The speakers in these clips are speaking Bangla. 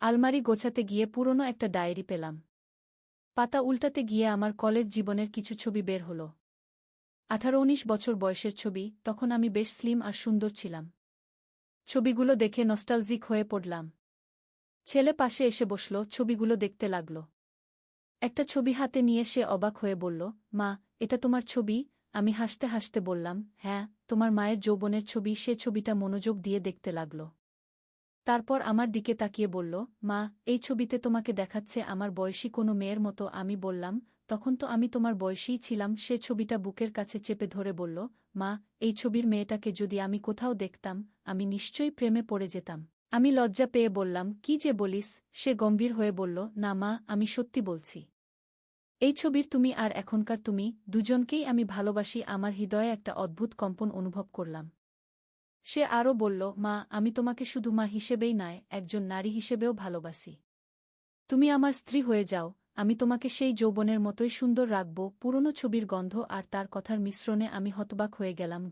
আলমারি গোছাতে গিয়ে পুরনো একটা ডায়েরি পেলাম। পাতা উল্টাতে গিয়ে আমার কলেজ জীবনের কিছু ছবি বের হলো। 18-19 বছর বয়সের ছবি, তখন আমি বেশ স্লিম আর সুন্দর ছিলাম। ছবিগুলো দেখে নস্টালজিক হয়ে পড়লাম। ছেলে পাশে এসে বসল, ছবিগুলো দেখতে লাগল। একটা ছবি হাতে নিয়ে সে অবাক হয়ে বলল, মা, এটা তোমার ছবি? আমি হাসতে হাসতে বললাম, হ্যাঁ, তোমার মায়ের যৌবনের ছবি। সে ছবিটা মনোযোগ দিয়ে দেখতে লাগল। তারপর আমার দিকে তাকিয়ে বলল, মা, এই ছবিতে তোমাকে দেখাচ্ছে আমার বয়সী কোনো মেয়ের মতো। আমি বললাম, তখন তো আমি তোমার বয়সীই ছিলাম। সে ছবিটা বুকের কাছে চেপে ধরে বলল, মা, এই ছবির মেয়েটাকে যদি আমি কোথাও দেখতাম, আমি নিশ্চয়ই প্রেমে পড়ে যেতাম। আমি লজ্জা পেয়ে বললাম, কি যে বলিস? সে গম্ভীর হয়ে বলল, না মা, আমি সত্যি বলছি। এই ছবির তুমি আর এখনকার তুমি, দুজনকেই আমি ভালোবাসি। আমার হৃদয়ে একটা অদ্ভুত কম্পন অনুভব করলাম। সে আরও বলল, মা, আমি তোমাকে শুধু মা হিসেবেই নয়, একজন নারী হিসেবেও ভালোবাসি। তুমি আমার স্ত্রী হয়ে যাও, আমি তোমাকে সেই যৌবনের মতোই সুন্দর রাখব। পুরনো ছবির গন্ধ আর তার কথার মিশ্রণে আমি হতবাক হয়ে গেলাম।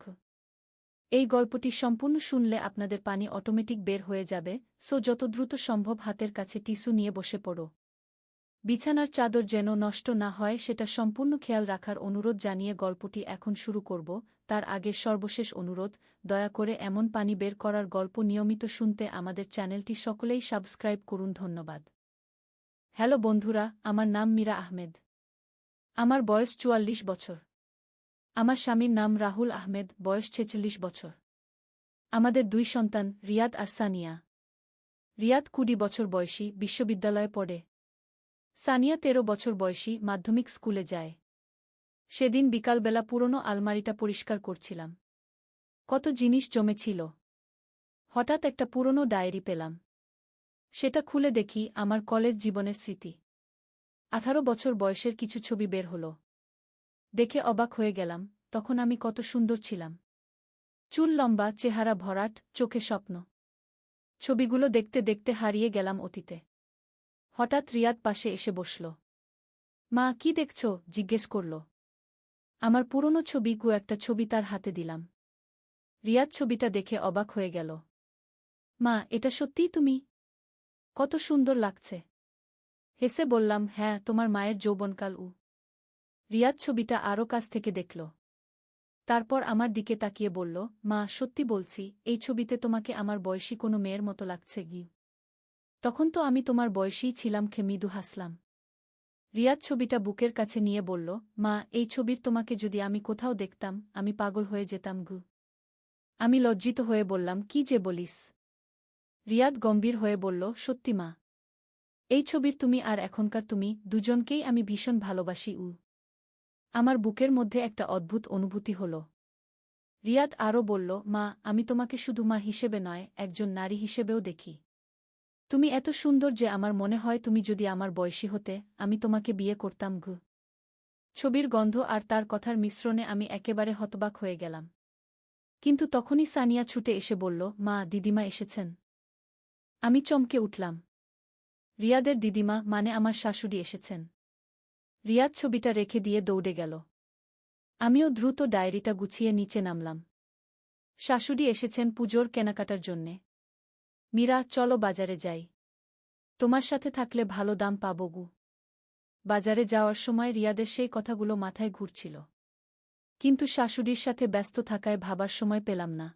এই গল্পটি সম্পূর্ণ শুনলে আপনাদের পানি অটোমেটিক বের হয়ে যাবে, সো যত দ্রুত সম্ভব হাতের কাছে টিস্যু নিয়ে বসে পড়ো। বিছানার চাদর যেন নষ্ট না হয় সেটা সম্পূর্ণ খেয়াল রাখার অনুরোধ জানিয়ে গল্পটি এখন শুরু করব। তার আগে সর্বশেষ অনুরোধ, দয়া করে এমন পানি বের করার গল্প নিয়মিত শুনতে আমাদের চ্যানেলটি সকলেই সাবস্ক্রাইব করুন। ধন্যবাদ। হ্যালো বন্ধুরা, আমার নাম মীরা আহমেদ। আমার বয়স 44 বছর। আমার স্বামীর নাম রাহুল আহমেদ, বয়স 46 বছর। আমাদের 2 সন্তান, রিয়াদ আর সানিয়া। রিয়াদ 20 বছর বয়সী, বিশ্ববিদ্যালয়ে পড়ে। সানিয়া 13 বছর বয়সী, মাধ্যমিক স্কুলে যায়। সেদিন বিকালবেলা পুরনো আলমারিটা পরিষ্কার করছিলাম। কত জিনিস জমেছিল। হঠাৎ একটা পুরনো ডায়েরি পেলাম। সেটা খুলে দেখি আমার কলেজ জীবনের স্মৃতি। 18 বছর বয়সের কিছু ছবি বের হল। দেখে অবাক হয়ে গেলাম, তখন আমি কত সুন্দর ছিলাম। চুল লম্বা, চেহারা ভরাট, চোখে স্বপ্ন। ছবিগুলো দেখতে দেখতে হারিয়ে গেলাম অতীতে। হঠাৎ রিয়াদ পাশে এসে বসল। মা, কি দেখছ? জিজ্ঞেস করল। আমার পুরনো ছবি একটা ছবি তার হাতে দিলাম। রিয়াদ ছবিটা দেখে অবাক হয়ে গেল। মা, এটা সত্যিই তুমি? কত সুন্দর লাগছে। হেসে বললাম, হ্যাঁ, তোমার মায়ের যৌবনকাল। রিয়াদ ছবিটা আরও কাছ থেকে দেখল। তারপর আমার দিকে তাকিয়ে বলল, মা, সত্যি বলছি, এই ছবিতে তোমাকে আমার বয়সী কোনো মেয়ের মতো লাগছে। তখন তো আমি তোমার বয়সীই ছিলাম। মৃদু হাসলাম। রিয়াদ ছবিটা বুকের কাছে নিয়ে বলল, মা, এই ছবির তোমাকে যদি আমি কোথাও দেখতাম, আমি পাগল হয়ে যেতাম। আমি লজ্জিত হয়ে বললাম, কি যে বলিস? রিয়াদ গম্ভীর হয়ে বলল, সত্যি মা। এই ছবির তুমি আর এখনকার তুমি, দুজনকেই আমি ভীষণ ভালোবাসি। আমার বুকের মধ্যে একটা অদ্ভুত অনুভূতি হল। রিয়াদ আরও বলল, মা, আমি তোমাকে শুধু মা হিসেবে নয়, একজন নারী হিসেবেও দেখি। তুমি এত সুন্দর যে আমার মনে হয় তুমি যদি আমার বয়সী হতে, আমি তোমাকে বিয়ে করতাম। ছবির গন্ধ আর তার কথার মিশ্রণে আমি একেবারে হতবাক হয়ে গেলাম। কিন্তু তখনই সানিয়া ছুটে এসে বলল, মা, দিদিমা এসেছেন। আমি চমকে উঠলাম। রিয়াদের দিদিমা মানে আমার শাশুড়ি এসেছেন। রিয়াদ ছবিটা রেখে দিয়ে দৌড়ে গেল। আমিও দ্রুত ডায়েরিটা গুছিয়ে নিচে নামলাম। শাশুড়ি এসেছেন পুজোর কেনাকাটার জন্যে। মীরা, চলো বাজারে যাই। তোমার সাথে থাকলে ভালো দাম পাবো। বাজারে যাওয়ার সময় রিয়াদের সেই কথাগুলো মাথায় ঘুরছিল। কিন্তু শাশুড়ির সাথে ব্যস্ত থাকায় ভাবার সময় পেলাম না।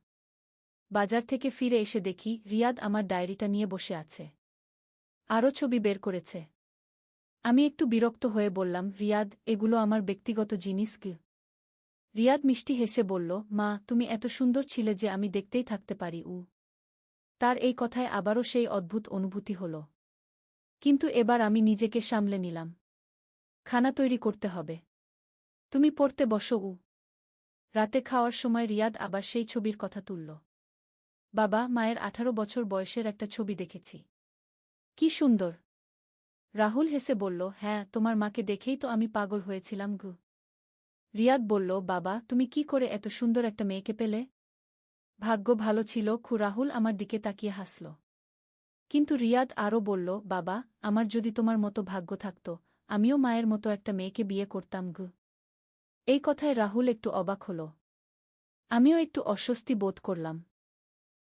বাজার থেকে ফিরে এসে দেখি রিয়াদ আমার ডায়েরিটা নিয়ে বসে আছে। আরও ছবি বের করেছে। আমি একটু বিরক্ত হয়ে বললাম, রিয়াদ, এগুলো আমার ব্যক্তিগত জিনিস। রিয়াদ মিষ্টি হেসে বলল, মা, তুমি এত সুন্দর ছিলে যে আমি দেখতেই থাকতে পারি। তার এই কথায় আবারও সেই অদ্ভুত অনুভূতি হল। কিন্তু এবার আমি নিজেকে সামলে নিলাম। খানা তৈরি করতে হবে। তুমি পড়তে বসো। রাতে খাওয়ার সময় রিয়াদ আবার সেই ছবির কথা তুলল। বাবা, মায়ের 18 বছর বয়সের একটা ছবি দেখেছি। কি সুন্দর। রাহুল হেসে বলল, হ্যাঁ, তোমার মাকে দেখেই তো আমি পাগল হয়েছিলাম। রিয়াদ বলল, বাবা, তুমি কি করে এত সুন্দর একটা মেয়েকে পেলে? ভাগ্য ভালো ছিল। রাহুল আমার দিকে তাকিয়ে হাসল। কিন্তু রিয়াদ আরও বলল, বাবা, আমার যদি তোমার মতো ভাগ্য থাকত, আমিও মায়ের মতো একটা মেয়েকে বিয়ে করতাম। এই কথায় রাহুল একটু অবাক হল। আমিও একটু অস্বস্তি বোধ করলাম।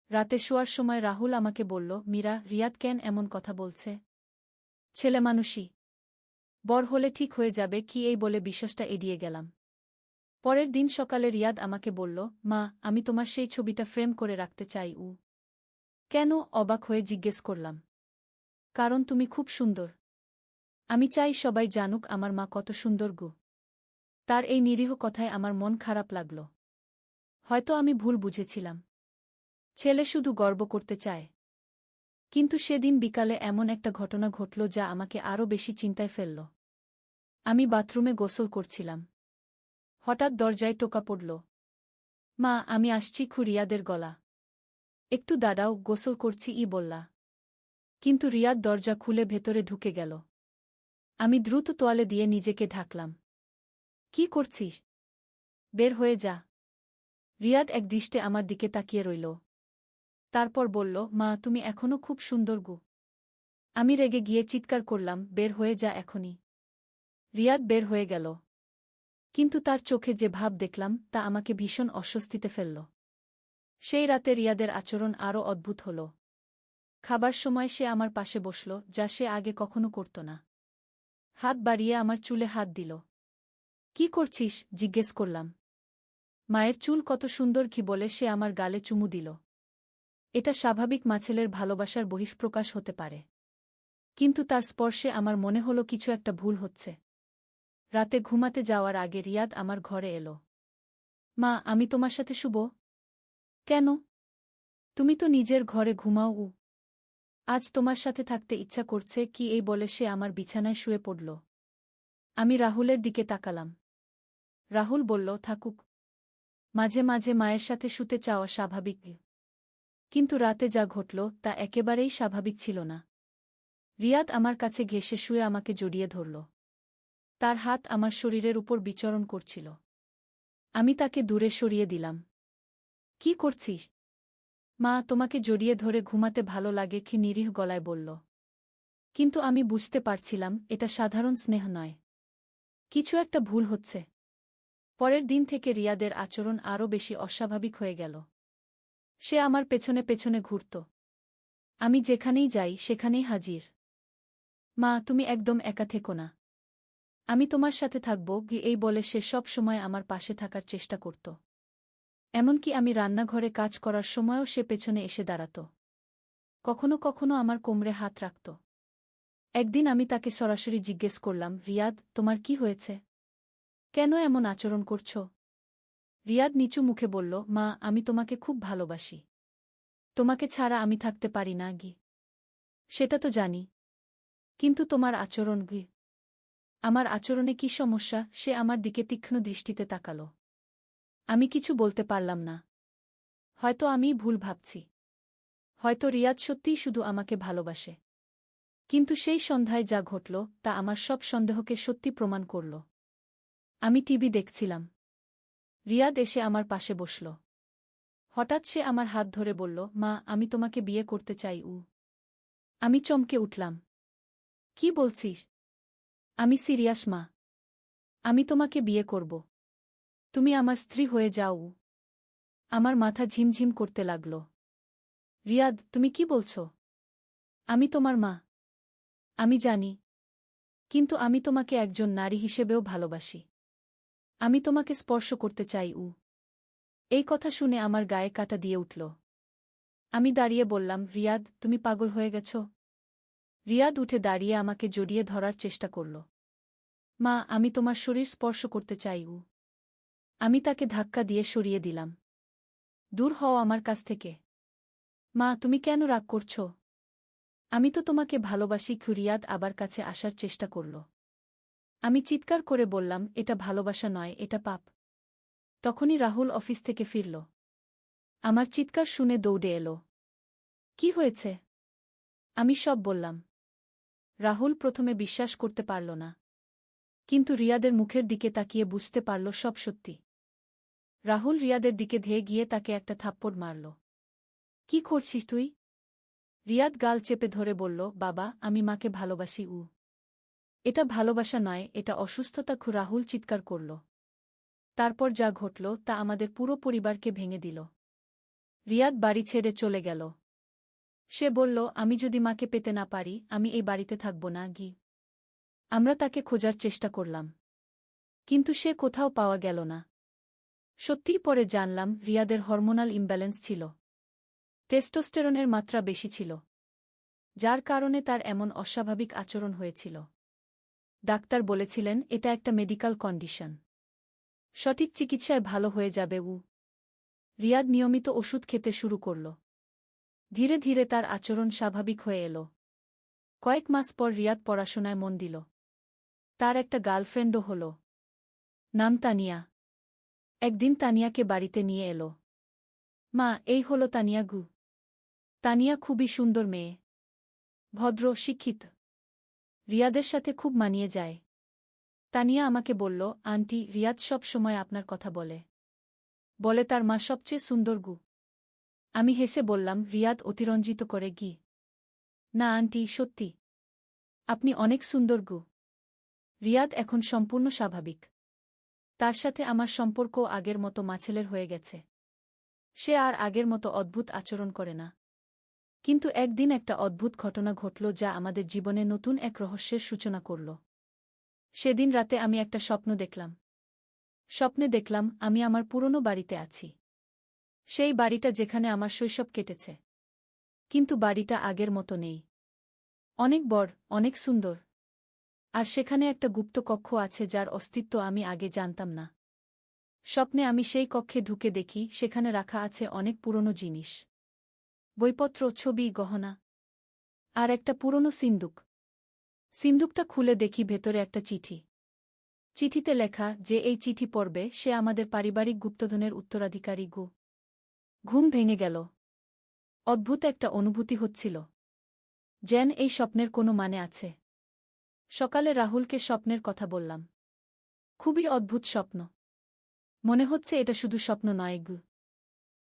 রাতে শোয়ার সময় রাহুল আমাকে বলল, মীরা, রিয়াদ কেন এমন কথা বলছে? ছেলেমানুষি। বড় হলে ঠিক হয়ে যাবে কি, এই বলে বিষয়টা এড়িয়ে গেলাম। পরের দিন সকালে রিয়াদ আমাকে বলল, মা, আমি তোমার সেই ছবিটা ফ্রেম করে রাখতে চাই। কেন? অবাক হয়ে জিজ্ঞেস করলাম। কারণ তুমি খুব সুন্দর। আমি চাই সবাই জানুক আমার মা কত সুন্দর গো। তার এই নিরীহ কথায় আমার মন খারাপ লাগল। হয়তো আমি ভুল বুঝেছিলাম। ছেলে শুধু গর্ব করতে চায়। কিন্তু সেদিন বিকালে এমন একটা ঘটনা ঘটল যা আমাকে আরও বেশি চিন্তায় ফেলল। আমি বাথরুমে গোসল করছিলাম। হঠাৎ দরজায় টোকা পড়ল। মা, আমি আসছি। রিয়াদের গলা। একটু দাঁড়াও, গোসল করছি বললা। কিন্তু রিয়াদ দরজা খুলে ভেতরে ঢুকে গেল। আমি দ্রুত তোয়ালে দিয়ে নিজেকে ঢাকলাম। কি করছিস? বের হয়ে যা। রিয়াদ একদৃষ্টে আমার দিকে তাকিয়ে রইল। তারপর বলল, মা, তুমি এখনও খুব সুন্দর গো। আমি রেগে গিয়ে চিৎকার করলাম, বের হয়ে যা এখনই। রিয়াদ বের হয়ে গেল। কিন্তু তার চোখে যে ভাব দেখলাম তা আমাকে ভীষণ অস্বস্তিতে ফেলল। সেই রাতে রিয়াদের আচরণ আরও অদ্ভুত হল। খাবার সময় সে আমার পাশে বসল, যা সে আগে কখনো করত না। হাত বাড়িয়ে আমার চুলে হাত দিল। কি করছিস? জিজ্ঞেস করলাম। মায়ের চুল কত সুন্দর কি বলে সে আমার গালে চুমু দিল। এটা স্বাভাবিক ছেলের ভালোবাসার বহিঃপ্রকাশ হতে পারে। কিন্তু তার স্পর্শে আমার মনে হলো কিছু একটা ভুল হচ্ছে। রাতে ঘুমাতে যাওয়ার আগে রিয়াদ আমার ঘরে এলো। মা, আমি তোমার সাথে শুব? কেন? তুমি তো নিজের ঘরে ঘুমাও। আজ তোমার সাথে থাকতে ইচ্ছা করছে কি, এই বলে সে আমার বিছানায় শুয়ে পড়ল। আমি রাহুলের দিকে তাকালাম। রাহুল বলল, থাকুক। মাঝে মাঝে মায়ের সাথে শুতে চাওয়া স্বাভাবিক। কিন্তু রাতে যা ঘটল তা একেবারেই স্বাভাবিক ছিল না। রিয়াদ আমার কাছে ঘেঁষে শুয়ে আমাকে জড়িয়ে ধরল। তার হাত আমার শরীরের উপর বিচরণ করছিল। আমি তাকে দূরে সরিয়ে দিলাম। কি করছিস? মা, তোমাকে জড়িয়ে ধরে ঘুমাতে ভালো লাগে, কি নিরীহ গলায় বলল। কিন্তু আমি বুঝতে পারছিলাম এটা সাধারণ স্নেহ নয়। কিছু একটা ভুল হচ্ছে। পরের দিন থেকে রিয়াদের আচরণ আরও বেশি অস্বাভাবিক হয়ে গেল। সে আমার পেছনে পেছনে ঘুরত। আমি যেখানেই যাই সেখানেই হাজির। মা, তুমি একদম একা থেকো না। আমি তোমার সাথে থাকব এই বলে সে সব সময় আমার পাশে থাকার চেষ্টা করত। এমনকি আমি রান্নাঘরে কাজ করার সময়ও সে পেছনে এসে দাঁড়াত। কখনো কখনো আমার কোমরে হাত রাখত। একদিন আমি তাকে সরাসরি জিজ্ঞেস করলাম, রিয়াদ, তোমার কি হয়েছে? কেন এমন আচরণ করছ? রিয়াদ নিচু মুখে বলল, মা, আমি তোমাকে খুব ভালোবাসি। তোমাকে ছাড়া আমি থাকতে পারি না। সেটা তো জানি। কিন্তু তোমার আচরণ। আমার আচরণে কি সমস্যা? সে আমার দিকে তীক্ষ্ণ দৃষ্টিতে তাকাল। আমি কিছু বলতে পারলাম না। হয়তো আমিই ভুল ভাবছি। হয়তো রিয়াদ সত্যিই শুধু আমাকে ভালোবাসে। কিন্তু সেই সন্ধ্যায় যা ঘটল তা আমার সব সন্দেহকে সত্যি প্রমাণ করল। আমি টিভি দেখছিলাম। রিয়াদ এসে আমার পাশে বসল। হঠাৎ সে আমার হাত ধরে বলল, মা, আমি তোমাকে বিয়ে করতে চাই। আমি চমকে উঠলাম। কি বলছিস? আমি সিরিয়াস মা। আমি তোমাকে বিয়ে করব। তুমি আমার স্ত্রী হয়ে যাও। আমার মাথা ঝিমঝিম করতে লাগল। রিয়াদ, তুমি কি বলছ? আমি তোমার মা। আমি জানি। কিন্তু আমি তোমাকে একজন নারী হিসেবেও ভালোবাসি। আমি তোমাকে স্পর্শ করতে চাই। এই কথা শুনে আমার গায়ে কাঁটা দিয়ে উঠল। আমি দাঁড়িয়ে বললাম, রিয়াদ, তুমি পাগল হয়ে গেছ? রিয়াদ উঠে দাঁড়িয়ে আমাকে জড়িয়ে ধরার চেষ্টা করল। মা, আমি তোমার শরীর স্পর্শ করতে চাই। আমি তাকে ধাক্কা দিয়ে সরিয়ে দিলাম। দূর হও আমার কাছ থেকে। মা, তুমি কেন রাগ করছ? আমি তো তোমাকে ভালোবাসি। রিয়াদ আবার কাছে আসার চেষ্টা করল। আমি চিৎকার করে বললাম, এটা ভালোবাসা নয়, এটা পাপ। তখনই রাহুল অফিস থেকে ফিরল। আমার চিৎকার শুনে দৌড়ে এলো। কি হয়েছে? আমি সব বললাম। রাহুল প্রথমে বিশ্বাস করতে পারল না। কিন্তু রিয়াদের মুখের দিকে তাকিয়ে বুঝতে পারল সব সত্যি। রাহুল রিয়াদের দিকে ধেয়ে গিয়ে তাকে একটা থাপ্পড় মারল। কি করছিস তুই? রিয়াদ গাল চেপে ধরে বলল, বাবা, আমি মাকে ভালোবাসি। এটা ভালোবাসা নয়, এটা অসুস্থতা। রাহুল চিৎকার করল। তারপর যা ঘটল তা আমাদের পুরো পরিবারকে ভেঙে দিল। রিয়াদ বাড়ি ছেড়ে চলে গেল। সে বলল, আমি যদি মাকে পেতে না পারি, আমি এই বাড়িতে থাকব না। আমরা তাকে খোঁজার চেষ্টা করলাম, কিন্তু সে কোথাও পাওয়া গেল না। সত্যিই পরে জানলাম রিয়াদের হরমোনাল ইমব্যালেন্স ছিল। টেস্টোস্টেরনের মাত্রা বেশি ছিল, যার কারণে তার এমন অস্বাভাবিক আচরণ হয়েছিল। ডাক্তার বলেছিলেন এটা একটা মেডিকেল কন্ডিশন, সঠিক চিকিৎসায় ভালো হয়ে যাবে। রিয়াদ নিয়মিত ওষুধ খেতে শুরু করল। ধীরে ধীরে তার আচরণ স্বাভাবিক হয়ে এল। কয়েক মাস পর রিয়াদ পড়াশোনায় মন দিল। তার একটা গার্লফ্রেন্ডও হল, নাম তানিয়া। একদিন তানিয়াকে বাড়িতে নিয়ে এল। মা, এই হল তানিয়া। তানিয়া খুবই সুন্দর মেয়ে, ভদ্র, শিক্ষিত। রিয়াদের সাথে খুব মানিয়ে যায়। তানিয়া আমাকে বলল, আন্টি, রিয়াদ সব সময় আপনার কথা বলে বলে তার মা সবচেয়ে সুন্দর। আমি হেসে বললাম, রিয়াদ অতিরঞ্জিত করে। না আন্টি, সত্যি, আপনি অনেক সুন্দর। রিয়াদ এখন সম্পূর্ণ স্বাভাবিক। তার সাথে আমার সম্পর্ক আগের মতো মাছেলের হয়ে গেছে। সে আর আগের মতো অদ্ভুত আচরণ করে না। কিন্তু একদিন একটা অদ্ভুত ঘটনা ঘটল যা আমাদের জীবনে নতুন এক রহস্যের সূচনা করল। সেদিন রাতে আমি একটা স্বপ্ন দেখলাম। স্বপ্নে দেখলাম আমি আমার পুরনো বাড়িতে আছি, সেই বাড়িটা যেখানে আমার শৈশব কেটেছে। কিন্তু বাড়িটা আগের মতো নেই। অনেক বড়, অনেক সুন্দর। আর সেখানে একটা গুপ্ত কক্ষ আছে যার অস্তিত্ব আমি আগে জানতাম না। স্বপ্নে আমি সেই কক্ষে ঢুকে দেখি সেখানে রাখা আছে অনেক পুরনো জিনিস, বইপত্র, ছবি, গহনা, আর একটা পুরনো সিন্দুক। সিন্দুকটা খুলে দেখি ভেতরে একটা চিঠি। চিঠিতে লেখা, যে এই চিঠি পড়বে সে আমাদের পারিবারিক গুপ্তধনের উত্তরাধিকারী। ঘুম ভেঙে গেল। অদ্ভুত একটা অনুভূতি হচ্ছিল, যেন এই স্বপ্নের কোনো মানে আছে। সকালে রাহুলকে স্বপ্নের কথা বললাম। খুবই অদ্ভুত স্বপ্ন, মনে হচ্ছে এটা শুধু স্বপ্ন নয়।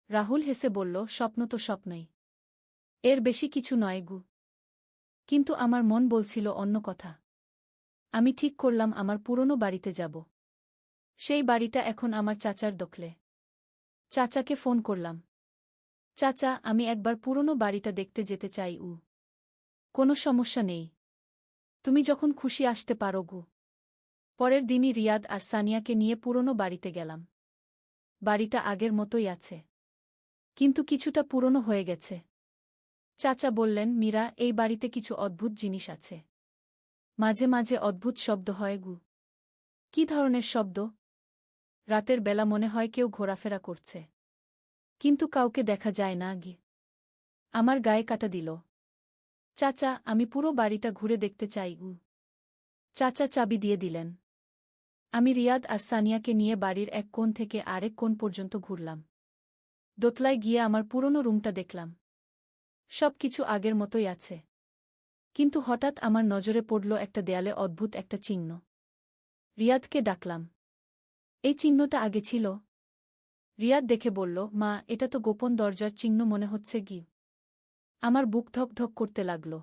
রাহুল হেসে বলল, স্বপ্ন তো স্বপ্নই, এর বেশি কিছু নয়। কিন্তু আমার মন বলছিল অন্য কথা। আমি ঠিক করলাম আমার পুরনো বাড়িতে যাব। সেই বাড়িটা এখন আমার চাচার দখলে। চাচাকে ফোন করলাম। চাচা, আমি একবার পুরনো বাড়িটা দেখতে যেতে চাই। কোনো সমস্যা নেই, তুমি যখন খুশি আসতে পারো। পরের দিনই রিয়াদ আর সানিয়াকে নিয়ে পুরনো বাড়িতে গেলাম। বাড়িটা আগের মতোই আছে, কিন্তু কিছুটা পুরনো হয়ে গেছে। চাচা বললেন, মীরা, এই বাড়িতে কিছু অদ্ভুত জিনিস আছে। মাঝে মাঝে অদ্ভুত শব্দ হয়। কি ধরনের শব্দ? রাতের বেলা মনে হয় কেউ ঘোরাফেরা করছে, কিন্তু কাউকে দেখা যায় না। আমার গায়ে কাটা দিল। চাচা, আমি পুরো বাড়িটা ঘুরে দেখতে চাই। চাচা চাবি দিয়ে দিলেন। আমি রিয়াদ আর সানিয়াকে নিয়ে বাড়ির এক কোণ থেকে আরেক কোণ পর্যন্ত ঘুরলাম। দোতলায় গিয়ে আমার পুরনো রুমটা দেখলাম। সব কিছু আগের মতোই আছে, কিন্তু হঠাৎ আমার নজরে পড়ল একটা দেয়ালে অদ্ভুত একটা চিহ্ন। রিয়াদকে ডাকলাম, এই চিহ্নটা আগে ছিল? রিয়াদ দেখে বলল, মা, এটা তো গোপন দরজার চিহ্ন মনে হচ্ছে। আমার বুক ধক ধক করতে লাগল।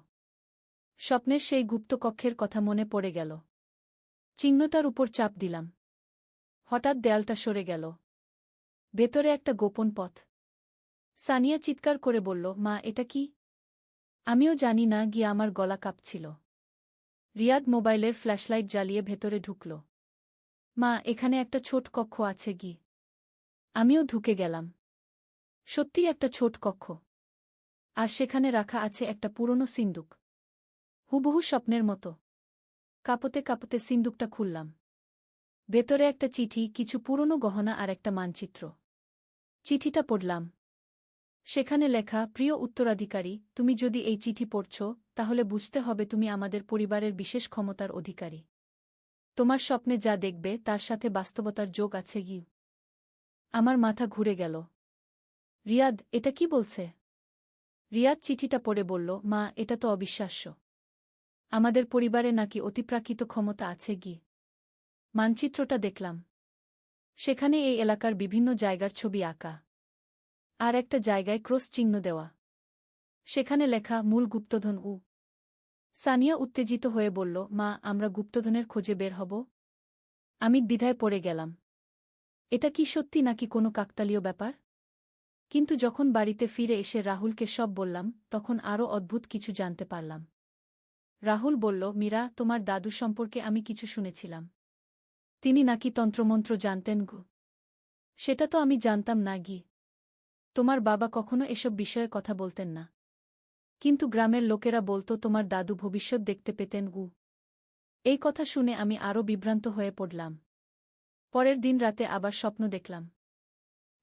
স্বপ্নের সেই গুপ্ত কক্ষের কথা মনে পড়ে গেল। চিহ্নটার উপর চাপ দিলাম। হঠাৎ দেয়ালটা সরে গেল। ভেতরে একটা গোপন পথ। সানিয়া চিৎকার করে বলল, মা, এটা কি? আমিও জানি না। আমার গলা কাঁপছিল। রিয়াদ মোবাইলের ফ্ল্যাশলাইট জ্বালিয়ে ভেতরে ঢুকল। মা, এখানে একটা ছোট কক্ষ আছে। আমিও ঢুকে গেলাম। সত্যিই একটা ছোট কক্ষ, আর সেখানে রাখা আছে একটা পুরনো সিন্দুক, হুবহু স্বপ্নের মতো। কাঁপতে কাঁপতে সিন্দুকটা খুললাম। ভেতরে একটা চিঠি, কিছু পুরনো গহনা আর একটা মানচিত্র। চিঠিটা পড়লাম। সেখানে লেখা, প্রিয় উত্তরাধিকারী, তুমি যদি এই চিঠি পড়ছ, তাহলে বুঝতে হবে তুমি আমাদের পরিবারের বিশেষ ক্ষমতার অধিকারী। তোমার স্বপ্নে যা দেখবে তার সাথে বাস্তবতার যোগ আছে। আমার মাথা ঘুরে গেল। রিয়াদ, এটা কি বলছে? রিয়াদ চিঠিটা পড়ে বলল, মা, এটা তো অবিশ্বাস্য। আমাদের পরিবারে নাকি অতিপ্রাকৃত ক্ষমতা আছে। মানচিত্রটা দেখলাম। সেখানে এই এলাকার বিভিন্ন জায়গার ছবি আঁকা, আর একটা জায়গায় ক্রস চিহ্ন দেওয়া। সেখানে লেখা, মূল গুপ্তধন। সানিয়া উত্তেজিত হয়ে বলল, মা, আমরা গুপ্তধনের খোঁজে বের হব? আমি দ্বিধায় পড়ে গেলাম। এটা কি সত্যি নাকি কোনো কাকতালীয় ব্যাপার? কিন্তু যখন বাড়িতে ফিরে এসে রাহুলকে সব বললাম তখন আরও অদ্ভুত কিছু জানতে পারলাম। রাহুল বলল, মীরা, তোমার দাদু সম্পর্কে আমি কিছু শুনেছিলাম। তিনি নাকি তন্ত্রমন্ত্র জানতেন গো। সেটা তো আমি জানতাম না গি। তোমার বাবা কখনো এসব বিষয়ে কথা বলতেন না। কিন্তু গ্রামের লোকেরা বলতো তোমার দাদু ভবিষ্যৎ দেখতে পেতেন গু। এই কথা শুনে আমি আরও বিভ্রান্ত হয়ে পড়লাম। পরের দিন রাতে আবার স্বপ্ন দেখলাম।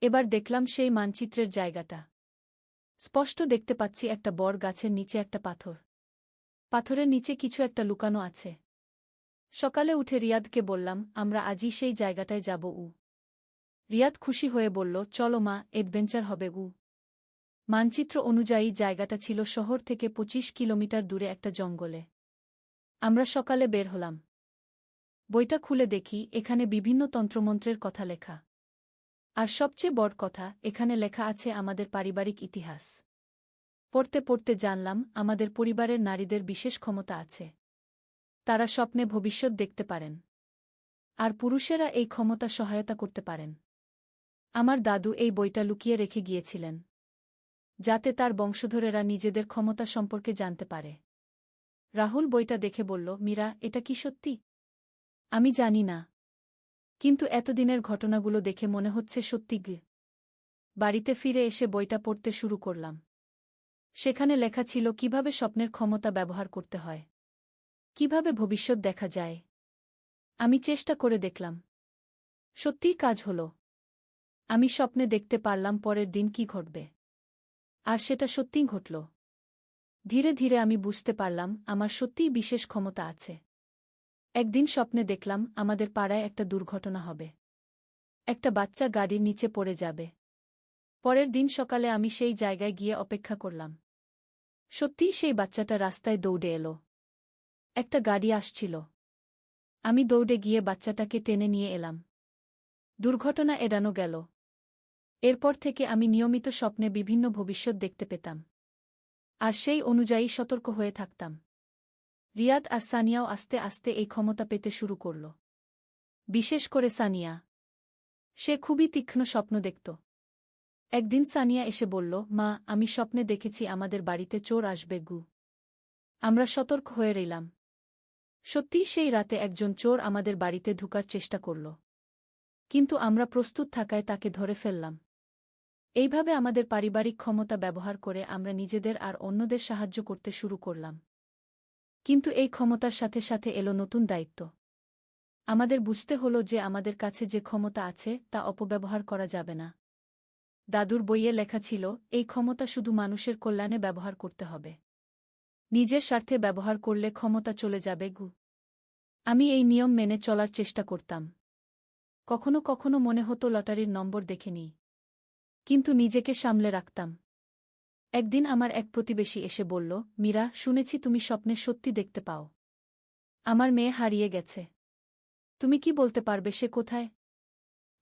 এবার দেখলাম সেই মানচিত্রের জায়গাটা। স্পষ্ট দেখতে পাচ্ছি একটা বড় গাছের নিচে একটা পাথর। পাথরের নিচে কিছু একটা লুকানো আছে। সকালে উঠে রিয়াদকে বললাম, আমরা আজই সেই জায়গাটায় যাব। রিয়াদ খুশি হয়ে বলল, চলো মা, অ্যাডভেঞ্চার হবে গু। মানচিত্র অনুযায়ী জায়গাটা ছিল শহর থেকে ২৫ কিলোমিটার দূরে একটা জঙ্গলে। আমরা সকালে বের হলাম। বইটা খুলে দেখি এখানে বিভিন্ন তন্ত্রমন্ত্রের কথা লেখা। আর সবচেয়ে বড় কথা, এখানে লেখা আছে আমাদের পারিবারিক ইতিহাস। পড়তে পড়তে জানলাম আমাদের পরিবারের নারীদের বিশেষ ক্ষমতা আছে। তারা স্বপ্নে ভবিষ্যৎ দেখতে পারেন। আর পুরুষেরা এই ক্ষমতা সহায়তা করতে পারেন। আমার দাদু এই বইটা লুকিয়ে রেখে গিয়েছিলেন, যাতে তার বংশধরেরা নিজেদের ক্ষমতা সম্পর্কে জানতে পারে। রাহুল বইটা দেখে বলল, মীরা, এটা কি সত্যি? আমি জানি না, কিন্তু এতদিনের ঘটনাগুলো দেখে মনে হচ্ছে সত্যি গি। বাড়িতে ফিরে এসে বইটা পড়তে শুরু করলাম। সেখানে লেখা ছিল কিভাবে স্বপ্নের ক্ষমতা ব্যবহার করতে হয়, কিভাবে ভবিষ্যৎ দেখা যায়। আমি চেষ্টা করে দেখলাম। সত্যিই কাজ হল। আমি স্বপ্নে দেখতে পারলাম পরের দিন কি ঘটবে। আর সেটা সত্যিই ঘটল। ধীরে ধীরে আমি বুঝতে পারলাম আমার সত্যিই বিশেষ ক্ষমতা আছে। একদিন স্বপ্নে দেখলাম আমাদের পাড়ায় একটা দুর্ঘটনা হবে। একটা বাচ্চা গাড়ির নিচে পড়ে যাবে। পরের দিন সকালে আমি সেই জায়গায় গিয়ে অপেক্ষা করলাম। সত্যিই সেই বাচ্চাটা রাস্তায় দৌড়ে এলো। একটা গাড়ি আসছিল। আমি দৌড়ে গিয়ে বাচ্চাটাকে টেনে নিয়ে এলাম। দুর্ঘটনা এড়ানো গেল। এরপর থেকে আমি নিয়মিত স্বপ্নে বিভিন্ন ভবিষ্যৎ দেখতে পেতাম। আর সেই অনুযায়ী সতর্ক হয়ে থাকতাম। রিয়াদ আর সানিয়াও আস্তে আস্তে এই ক্ষমতা পেতে শুরু করল। বিশেষ করে সানিয়া। সে খুবই তীক্ষ্ণ স্বপ্ন দেখত। একদিন সানিয়া এসে বলল, মা, আমি স্বপ্নে দেখেছি আমাদের বাড়িতে চোর আসবে গু। আমরা সতর্ক হয়ে রইলাম। সত্যিই সেই রাতে একজন চোর আমাদের বাড়িতে ঢুকার চেষ্টা করল। কিন্তু আমরা প্রস্তুত থাকায় তাকে ধরে ফেললাম। এইভাবে আমাদের পারিবারিক ক্ষমতা ব্যবহার করে আমরা নিজেদের আর অন্যদের সাহায্য করতে শুরু করলাম। কিন্তু এই ক্ষমতার সাথে সাথে এলো নতুন দায়িত্ব। আমাদের বুঝতে হলো যে আমাদের কাছে যে ক্ষমতা আছে তা অপব্যবহার করা যাবে না। দাদুর বইয়ে লেখা ছিল, এই ক্ষমতা শুধু মানুষের কল্যাণে ব্যবহার করতে হবে। নিজের স্বার্থে ব্যবহার করলে ক্ষমতা চলে যাবে গু। আমি এই নিয়ম মেনে চলার চেষ্টা করতাম। কখনো কখনো মনে হতো লটারির নম্বর দেখে নিই। কিন্তু নিজেকে সামলে রাখতাম। একদিন আমার এক প্রতিবেশী এসে বলল, মীরা, শুনেছি তুমি স্বপ্নে সত্যি দেখতে পাও। আমার মেয়ে হারিয়ে গেছে। তুমি কি বলতে পারবে সে কোথায়?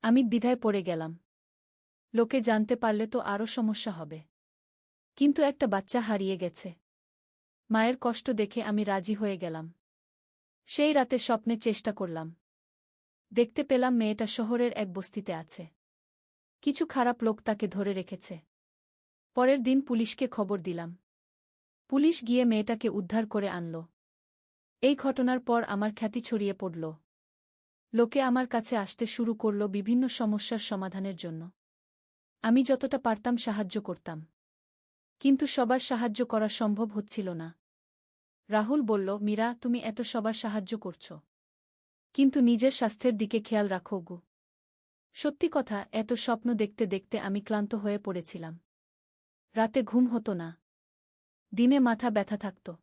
আমি দ্বিধায় পড়ে গেলাম। লোকে জানতে পারলে তো আরও সমস্যা হবে। কিন্তু একটা বাচ্চা হারিয়ে গেছে। মায়ের কষ্ট দেখে আমি রাজি হয়ে গেলাম। সেই রাতে স্বপ্নে চেষ্টা করলাম। দেখতে পেলাম মেয়েটা শহরের এক বস্তিতে আছে। কিছু খারাপ লোক তাকে ধরে রেখেছে। পরের দিন পুলিশকে খবর দিলাম। পুলিশ গিয়ে মেয়েটাকে উদ্ধার করে আনল। এই ঘটনার পর আমার খ্যাতি ছড়িয়ে পড়ল। লোকে আমার কাছে আসতে শুরু করল বিভিন্ন সমস্যার সমাধানের জন্য। আমি যতটা পারতাম সাহায্য করতাম। কিন্তু সবার সাহায্য করা সম্ভব হচ্ছিল না। রাহুল বলল, মীরা, তুমি এত সবার সাহায্য করছ, কিন্তু নিজের স্বাস্থ্যের দিকে খেয়াল রাখো গো। সত্যি কথা, এত স্বপ্ন দেখতে দেখতে আমি ক্লান্ত হয়ে পড়েছিলাম। রাতে ঘুম হতো না। দিনে মাথা ব্যথা থাকত।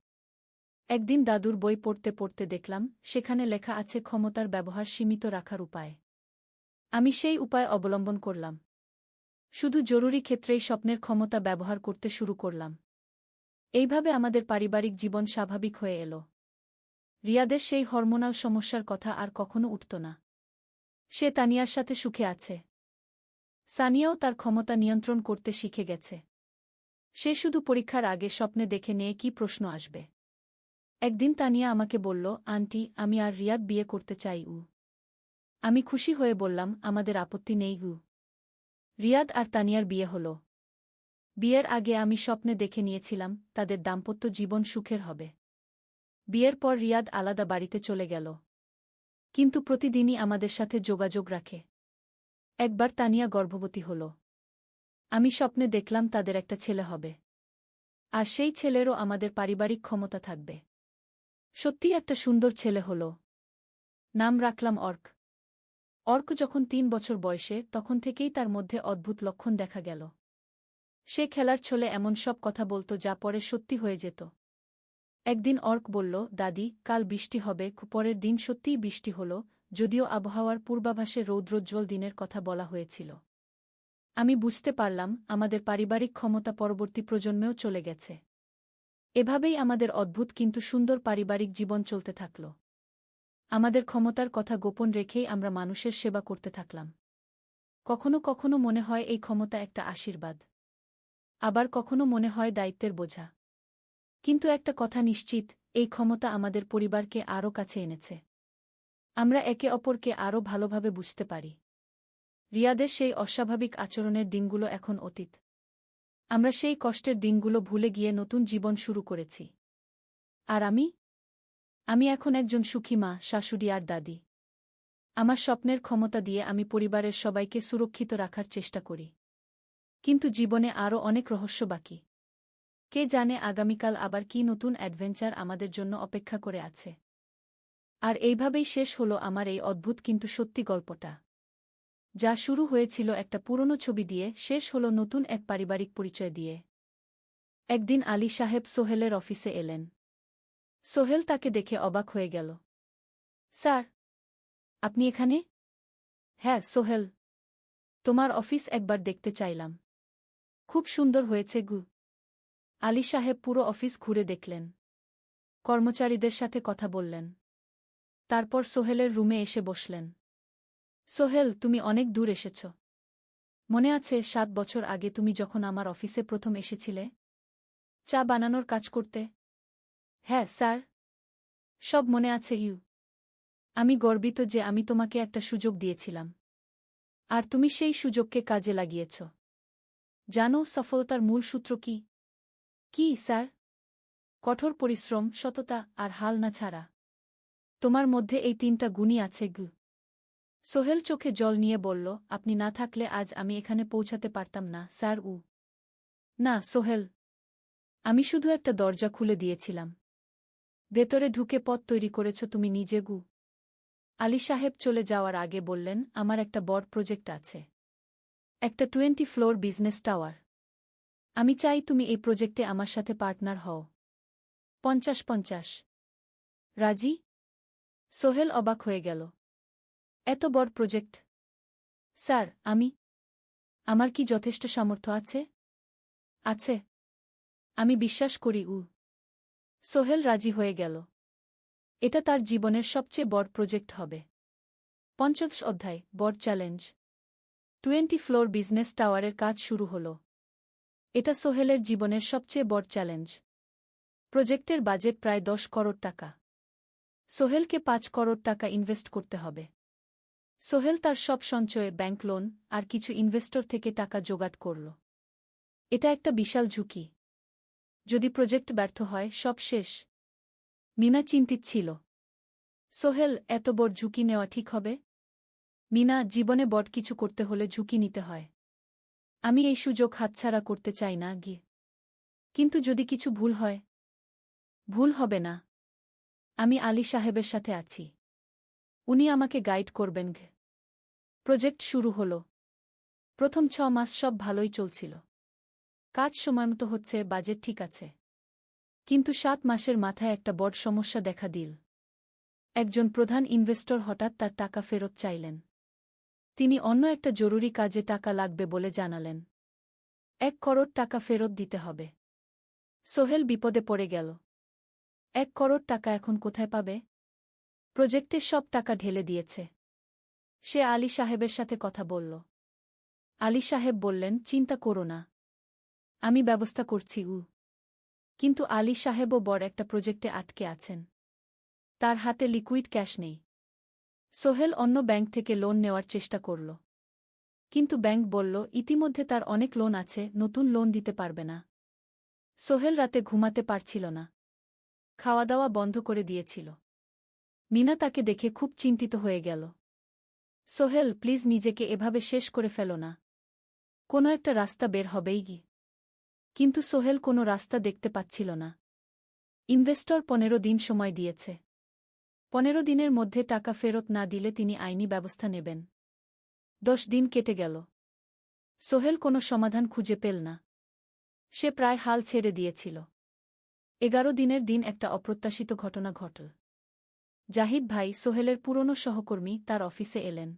একদিন দাদুর বই পড়তে পড়তে দেখলাম সেখানে লেখা আছে ক্ষমতার ব্যবহার সীমিত রাখার উপায়। আমি সেই উপায় অবলম্বন করলাম। শুধু জরুরি ক্ষেত্রেই স্বপ্নের ক্ষমতা ব্যবহার করতে শুরু করলাম। এইভাবে আমাদের পারিবারিক জীবন স্বাভাবিক হয়ে এল। রিয়াদের সেই হরমোনাল সমস্যার কথা আর কখনো উঠত না। সে তানিয়ার সাথে সুখে আছে। সানিয়াও তার ক্ষমতা নিয়ন্ত্রণ করতে শিখে গেছে। সে শুধু পরীক্ষার আগে স্বপ্নে দেখে নিয়ে কি প্রশ্ন আসবে। একদিন তানিয়া আমাকে বলল, আন্টি, আমি আর রিয়াদ বিয়ে করতে চাই। আমি খুশি হয়ে বললাম, আমাদের আপত্তি নেই গু। রিয়াদ আর তানিয়ার বিয়ে হল। বিয়ের আগে আমি স্বপ্নে দেখে নিয়েছিলাম তাদের দাম্পত্য জীবন সুখের হবে। বিয়ের পর রিয়াদ আলাদা বাড়িতে চলে গেল। কিন্তু প্রতিদিনই আমাদের সাথে যোগাযোগ রাখে। একবার তানিয়া গর্ভবতী হল। আমি স্বপ্নে দেখলাম তাদের একটা ছেলে হবে। আর সেই ছেলেরও আমাদের পারিবারিক ক্ষমতা থাকবে। সত্যিই একটা সুন্দর ছেলে হল। নাম রাখলাম অর্ক। অর্ক যখন ৩ বছর বয়সে তখন থেকেই তার মধ্যে অদ্ভুত লক্ষণ দেখা গেল। সে খেলার ছলে এমন সব কথা বলত যা পরে সত্যি হয়ে যেত। একদিন অর্ক বলল, দাদি, কাল বৃষ্টি হবে। পরের দিন সত্যিই বৃষ্টি হল, যদিও আবহাওয়ার পূর্বাভাসে রৌদ্রোজ্জ্বল দিনের কথা বলা হয়েছিল। আমি বুঝতে পারলাম আমাদের পারিবারিক ক্ষমতা পরবর্তী প্রজন্মেও চলে গেছে। এভাবেই আমাদের অদ্ভুত কিন্তু সুন্দর পারিবারিক জীবন চলতে থাকল। আমাদের ক্ষমতার কথা গোপন রেখেই আমরা মানুষের সেবা করতে থাকলাম। কখনো কখনো মনে হয় এই ক্ষমতা একটা আশীর্বাদ। আবার কখনো মনে হয় দায়িত্বের বোঝা। কিন্তু একটা কথা নিশ্চিত, এই ক্ষমতা আমাদের পরিবারকে আরও কাছে এনেছে। আমরা একে অপরকে আরও ভালোভাবে বুঝতে পারি। রিয়াদের সেই অস্বাভাবিক আচরণের দিনগুলো এখন অতীত। আমরা সেই কষ্টের দিনগুলো ভুলে গিয়ে নতুন জীবন শুরু করেছি। আর আমি এখন একজন সুখী মা, শাশুড়ি আর দাদি। আমার স্বপ্নের ক্ষমতা দিয়ে আমি পরিবারের সবাইকে সুরক্ষিত রাখার চেষ্টা করি। কিন্তু জীবনে আরও অনেক রহস্য বাকি। কে জানে আগামীকাল আবার কী নতুন অ্যাডভেঞ্চার আমাদের জন্য অপেক্ষা করে আছে। আর এইভাবেই শেষ হলো আমার এই অদ্ভুত কিন্তু সত্যি গল্পটা। যা শুরু হয়েছিল একটা পুরনো ছবি দিয়ে, শেষ হলো নতুন এক পারিবারিক পরিচয় দিয়ে। একদিন আলী সাহেব সোহেলের অফিসে এলেন। সোহেল তাকে দেখে অবাক হয়ে গেল। স্যার, আপনি এখানে? হ্যাঁ সোহেল, তোমার অফিস একবার দেখতে চাইলাম। খুব সুন্দর হয়েছে গু। আলী সাহেব পুরো অফিস ঘুরে দেখলেন। কর্মচারীদের সাথে কথা বললেন। তারপর সোহেলের রুমে এসে বসলেন। সোহেল, তুমি অনেক দূর এসেছ। মনে আছে ৭ বছর আগে তুমি যখন আমার অফিসে প্রথম এসেছিলে চা বানানোর কাজ করতে? হ্যাঁ স্যার, সব মনে আছে ইউ। আমি গর্বিত যে আমি তোমাকে একটা সুযোগ দিয়েছিলাম। আর তুমি সেই সুযোগকে কাজে লাগিয়েছ। জানো সফলতার মূল সূত্র কি? কি স্যার? কঠোর পরিশ্রম, সততা আর হাল না ছাড়া। তোমার মধ্যে এই ৩টা গুণই আছে গু। সোহেল চোখে জল নিয়ে বলল, আপনি না থাকলে আজ আমি এখানে পৌঁছাতে পারতাম না স্যার। না সোহেল, আমি শুধু একটা দরজা খুলে দিয়েছিলাম। ভেতরে ঢুকে পথ তৈরি করেছ তুমি নিজে গু। আলী সাহেব চলে যাওয়ার আগে বললেন, আমার একটা বড় প্রজেক্ট আছে। একটা 20 ফ্লোর বিজনেস টাওয়ার। আমি চাই তুমি এই প্রজেক্টে আমার সাথে পার্টনার হও। ৫০-৫০। রাজি? সোহেল অবাক হয়ে গেল। এত বড় প্রজেক্ট? স্যার, আমার কি যথেষ্ট সামর্থ্য আছে? আছে। আমি বিশ্বাস করি সোহেল রাজি হয়ে গেল। এটা তার জীবনের সবচেয়ে বড় প্রজেক্ট হবে। ৫০ অধ্যায়, বড় চ্যালেঞ্জ। 20 ফ্লোর বিজনেস টাওয়ারের কাজ শুরু হল। এটা সোহেলের জীবনের সবচেয়ে বড় চ্যালেঞ্জ। প্রজেক্টের বাজেট প্রায় ১০ করোড় টাকা। সোহেলকে ৫ করোড় টাকা ইনভেস্ট করতে হবে। সোহেল তার সব সঞ্চয়ে, ব্যাংক লোন আর কিছু ইনভেস্টর থেকে টাকা জোগাড় করল। এটা একটা বিশাল ঝুঁকি। যদি প্রজেক্ট ব্যর্থ হয়, সব শেষ। মিনা চিন্তিত ছিল। সোহেল, এত বড় ঝুঁকি নেওয়া ঠিক হবে? মিনা, জীবনে বড় কিছু করতে হলে ঝুঁকি নিতে হয়। আমি এই সুযোগ হাতছাড়া করতে চাই না গিয়ে। কিন্তু যদি কিছু ভুল হয়? ভুল হবে না। আমি আলী সাহেবের সাথে আছি। উনি আমাকে গাইড করবেন। প্রজেক্ট শুরু হল। প্রথম ৬ মাস সব ভালোই চলছিল। কাজ সময়মতো হচ্ছে, বাজেট ঠিক আছে। কিন্তু ৭ মাসের মাথায় একটা বড় সমস্যা দেখা দিল। একজন প্রধান ইনভেস্টর হঠাৎ তার টাকা ফেরত চাইলেন। তিনি অন্য একটা জরুরি কাজে টাকা লাগবে বলে জানালেন। ১ করোড় টাকা ফেরত দিতে হবে। সোহেল বিপদে পড়ে গেল। ১ করোড় টাকা এখন কোথায় পাবে? প্রজেক্টে সব টাকা ঢেলে দিয়েছে। সে আলী সাহেবের সাথে কথা বলল। আলী সাহেব বললেন, চিন্তা করো না, আমি ব্যবস্থা করছি। কিন্তু আলী সাহেবও বড় একটা প্রজেক্টে আটকে আছেন। তার হাতে লিকুইড ক্যাশ নেই। সোহেল অন্য ব্যাংক থেকে লোন নেওয়ার চেষ্টা করল। কিন্তু ব্যাংক বলল ইতিমধ্যে তার অনেক লোন আছে, নতুন লোন দিতে পারবে না। সোহেল রাতে ঘুমাতে পারছিল না। খাওয়া দাওয়া বন্ধ করে দিয়েছিল। মিনা তাকে দেখে খুব চিন্তিত হয়ে গেল। সোহেল, প্লিজ নিজেকে এভাবে শেষ করে ফেলো না। কোনো একটা রাস্তা বের হবেই কি। কিন্তু সোহেল কোনো রাস্তা দেখতে পাচ্ছিল না। ইনভেস্টর 15 দিন সময় দিয়েছে। 15 দিনের মধ্যে টাকা ফেরত না দিলে তিনি আইনি ব্যবস্থা নেবেন। 10 দিন কেটে গেল। সোহেল কোনো সমাধান খুঁজে পেল না। সে প্রায় হাল ছেড়ে দিয়েছিল। 11 দিনের দিন একটা অপ্রত্যাশিত ঘটনা ঘটল। জাহিদ ভাই, সোহেলের পুরনো সহকর্মী, তার অফিসে এলেন।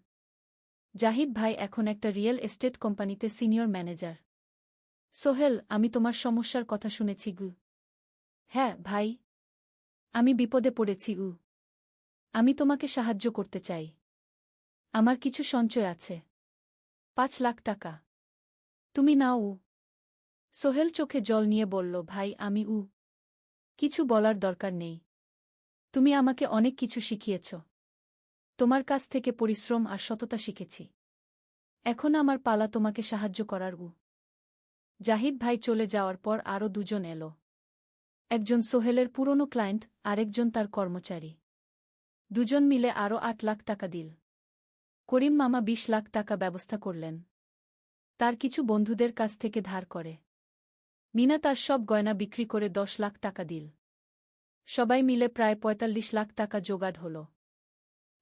জাহিদ ভাই এখন একটা রিয়েল এস্টেট কোম্পানিতে সিনিয়র ম্যানেজার। সোহেল, আমি তোমার সমস্যার কথা শুনেছি গু। হ্যাঁ ভাই, আমি বিপদে পড়েছি গু। আমি তোমাকে সাহায্য করতে চাই। আমার কিছু সঞ্চয় আছে, 5 লাখ টাকা। তুমি নাও। সোহেল চোখে জল নিয়ে বলল, ভাই আমি কিছু বলার দরকার নেই। তুমি আমাকে অনেক কিছু শিখিয়েছ। তোমার কাছ থেকে পরিশ্রম আর সততা শিখেছি। এখন আমার পালা তোমাকে সাহায্য করার। জাহিদ ভাই চলে যাওয়ার পর আরও দুজন এলো। একজন সোহেলের পুরনো ক্লায়েন্ট, আরেকজন তার কর্মচারী। দুজন মিলে আরও 8 লাখ টাকা দিল। করিম মামা 20 লাখ টাকা ব্যবস্থা করলেন। তার কিছু বন্ধুদের কাছ থেকে ধার করে। মিনা তার সব গয়না বিক্রি করে 10 লাখ টাকা দিল। সবাই মিলে প্রায় 45 লাখ টাকা জোগাড় হল।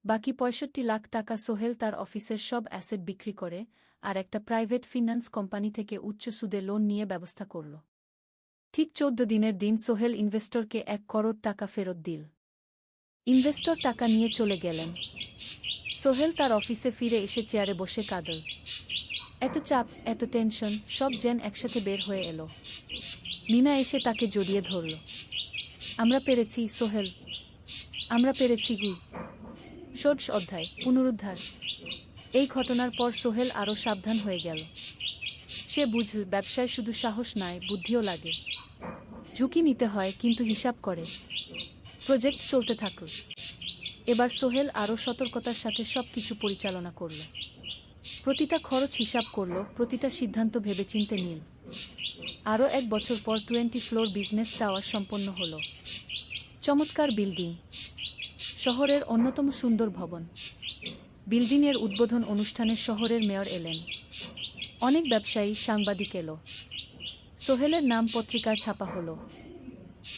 বাকি 65 লাখ টাকা সোহেল তার অফিসের সব অ্যাসেট বিক্রি করে আর একটা প্রাইভেট ফিন্যান্স কোম্পানি থেকে উচ্চ সুদে লোন নিয়ে ব্যবস্থা করল। ঠিক 14 দিনের দিন সোহেল ইনভেস্টরকে 1 করোড় টাকা ফেরত দিল। ইনভেস্টর টাকা নিয়ে চলে গেলেন। সোহেল তার অফিসে ফিরে এসে চেয়ারে বসে কাঁদল। এত চাপ, এত টেনশন, সব যেন একসাথে বের হয়ে এলো। মিনা এসে তাকে জড়িয়ে ধরল। আমরা পেরেছি সোহেল, আমরা পেরেছি গু। ষোড়শ অধ্যায়, পুনরুদ্ধার। এই ঘটনার পর সোহেল আরও সাবধান হয়ে গেল। সে বুঝল ব্যবসায় শুধু সাহস নয়, বুদ্ধিও লাগে। ঝুঁকি নিতে হয়, কিন্তু হিসাব করে। প্রজেক্ট চলতে থাকল। এবার সোহেল আরও সতর্কতার সাথে সবকিছু পরিচালনা করল। প্রতিটা খরচ হিসাব করল, প্রতিটা সিদ্ধান্ত ভেবেচিন্তে নিল। আরও 1 বছর পর 20 ফ্লোর বিজনেস টাওয়ার সম্পন্ন হল। চমৎকার বিল্ডিং, শহরের অন্যতম সুন্দর ভবন। বিল্ডিংয়ের উদ্বোধন অনুষ্ঠানে শহরের মেয়র এলেন। অনেক ব্যবসায়ী, সাংবাদিক এলো। সোহেলের নাম পত্রিকায় ছাপা হল।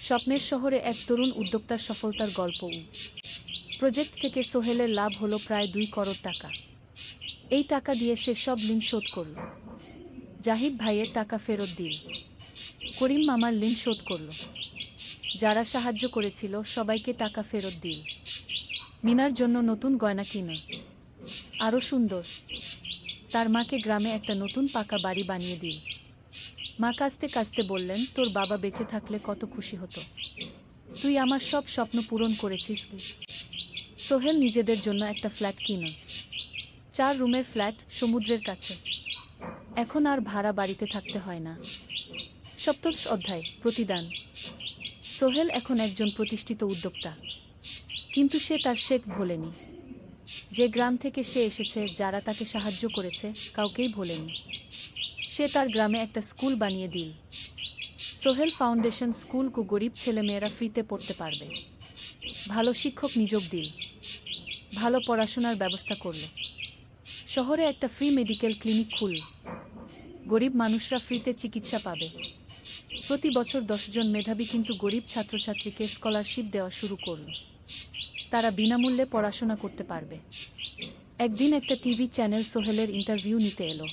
স্বপ্নের শহরে এক তরুণ উদ্যোক্তার সফলতার গল্প। প্রজেক্ট থেকে সোহেলের লাভ হল প্রায় 2 করোড় টাকা। এই টাকা দিয়ে সে সব ঋণ শোধ করল। জাহিদ ভাইয়ের টাকা ফেরত দিল। করিম মামার ঋণ শোধ করল। যারা সাহায্য করেছিল সবাইকে টাকা ফেরত দিল। মিনার জন্য নতুন গয়না কিনে আরও সুন্দর। তার মাকে গ্রামে একটা নতুন পাকা বাড়ি বানিয়ে দিল। মা কাঁদতে কাঁদতে বললেন, তোর বাবা বেঁচে থাকলে কত খুশি হতো। তুই আমার সব স্বপ্ন পূরণ করেছিস। সোহেল নিজেদের জন্য একটা ফ্ল্যাট কিনে, 4 রুমের ফ্ল্যাট, সমুদ্রের কাছে। এখন আর ভাড়া বাড়িতে থাকতে হয় না। সপ্তদশ অধ্যায়, প্রতিদান। সোহেল এখন একজন প্রতিষ্ঠিত উদ্যোক্তা। কিন্তু সে তার শেখ ভোলেনি। যে গ্রাম থেকে সে এসেছে, যারা তাকে সাহায্য করেছে, কাউকেই ভোলেনি। সে তার গ্রামে একটা স্কুল বানিয়ে দিল। সোহেল ফাউন্ডেশন স্কুল কো গরিব ছেলেমেয়েরা ফ্রিতে পড়তে পারবে। ভালো শিক্ষক নিযোগ দিল। ভালো পড়াশোনার ব্যবস্থা করল। শহরে একটা ফ্রি মেডিকেল ক্লিনিক খুলল। গরিব মানুষরা ফ্রিতে চিকিৎসা পাবে। প্রতি বছর 10 জন মেধাবী কিন্তু গরিব ছাত্রছাত্রীকে স্কলারশিপ দেওয়া শুরু করল। তারা বিনামূল্যে পড়াশোনা করতে পারবে। একদিন একটা টিভি চ্যানেল সোহেলের ইন্টারভিউ নিতে এলো।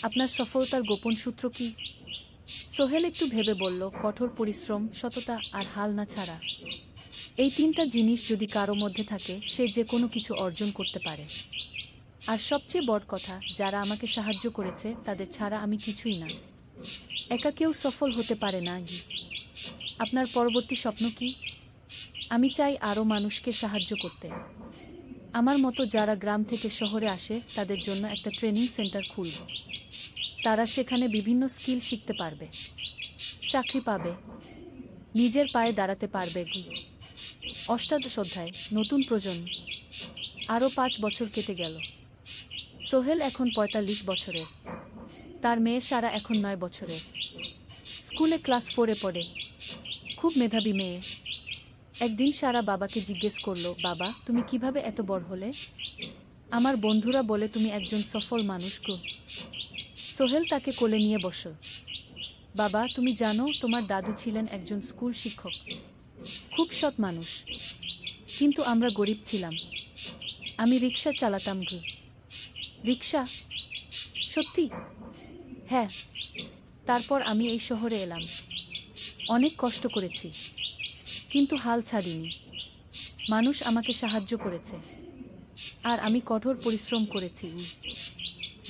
আপনার সফলতার গোপন সূত্র কি? সোহেল একটু ভেবে বলল, কঠোর পরিশ্রম, সততা আর হাল না ছাড়া। এই 3টা জিনিস যদি কারো মধ্যে থাকে, সে যে কোনো কিছু অর্জন করতে পারে। আর সবচেয়ে বড় কথা, যারা আমাকে সাহায্য করেছে তাদের ছাড়া আমি কিছুই না। একা কেউ সফল হতে পারে না। আপনার পরবর্তী স্বপ্ন কি? আমি চাই আরও মানুষকে সাহায্য করতে। আমার মতো যারা গ্রাম থেকে শহরে আসে, তাদের জন্য একটা ট্রেনিং সেন্টার খুলব। তারা সেখানে বিভিন্ন স্কিল শিখতে পারবে, চাকরি পাবে, নিজের পায়ে দাঁড়াতে পারবে। অষ্টাদশ অধ্যায়, নতুন প্রজন্ম। আরও 5 বছর কেটে গেল। সোহেল এখন ৪৫ বছরের। তার মেয়ে সারা এখন ৯ বছরের। স্কুলে ক্লাস 4-এ পড়ে। খুব মেধাবী মেয়ে। একদিন সারা বাবাকে জিজ্ঞেস করল, বাবা, তুমি কিভাবে এত বড় হলে? আমার বন্ধুরা বলে তুমি একজন সফল মানুষ গো। সোহেল তাকে কোলে নিয়ে বসল। বাবা, তুমি জানো তোমার দাদু ছিলেন একজন স্কুল শিক্ষক। খুব সৎ মানুষ। কিন্তু আমরা গরিব ছিলাম। আমি রিক্সা চালাতাম গো। রিক্সা? সত্যি? হ্যাঁ। তারপর আমি এই শহরে এলাম। অনেক কষ্ট করেছি, কিন্তু হাল ছাড়িনি। মানুষ আমাকে সাহায্য করেছে, আর আমি কঠোর পরিশ্রম করেছি।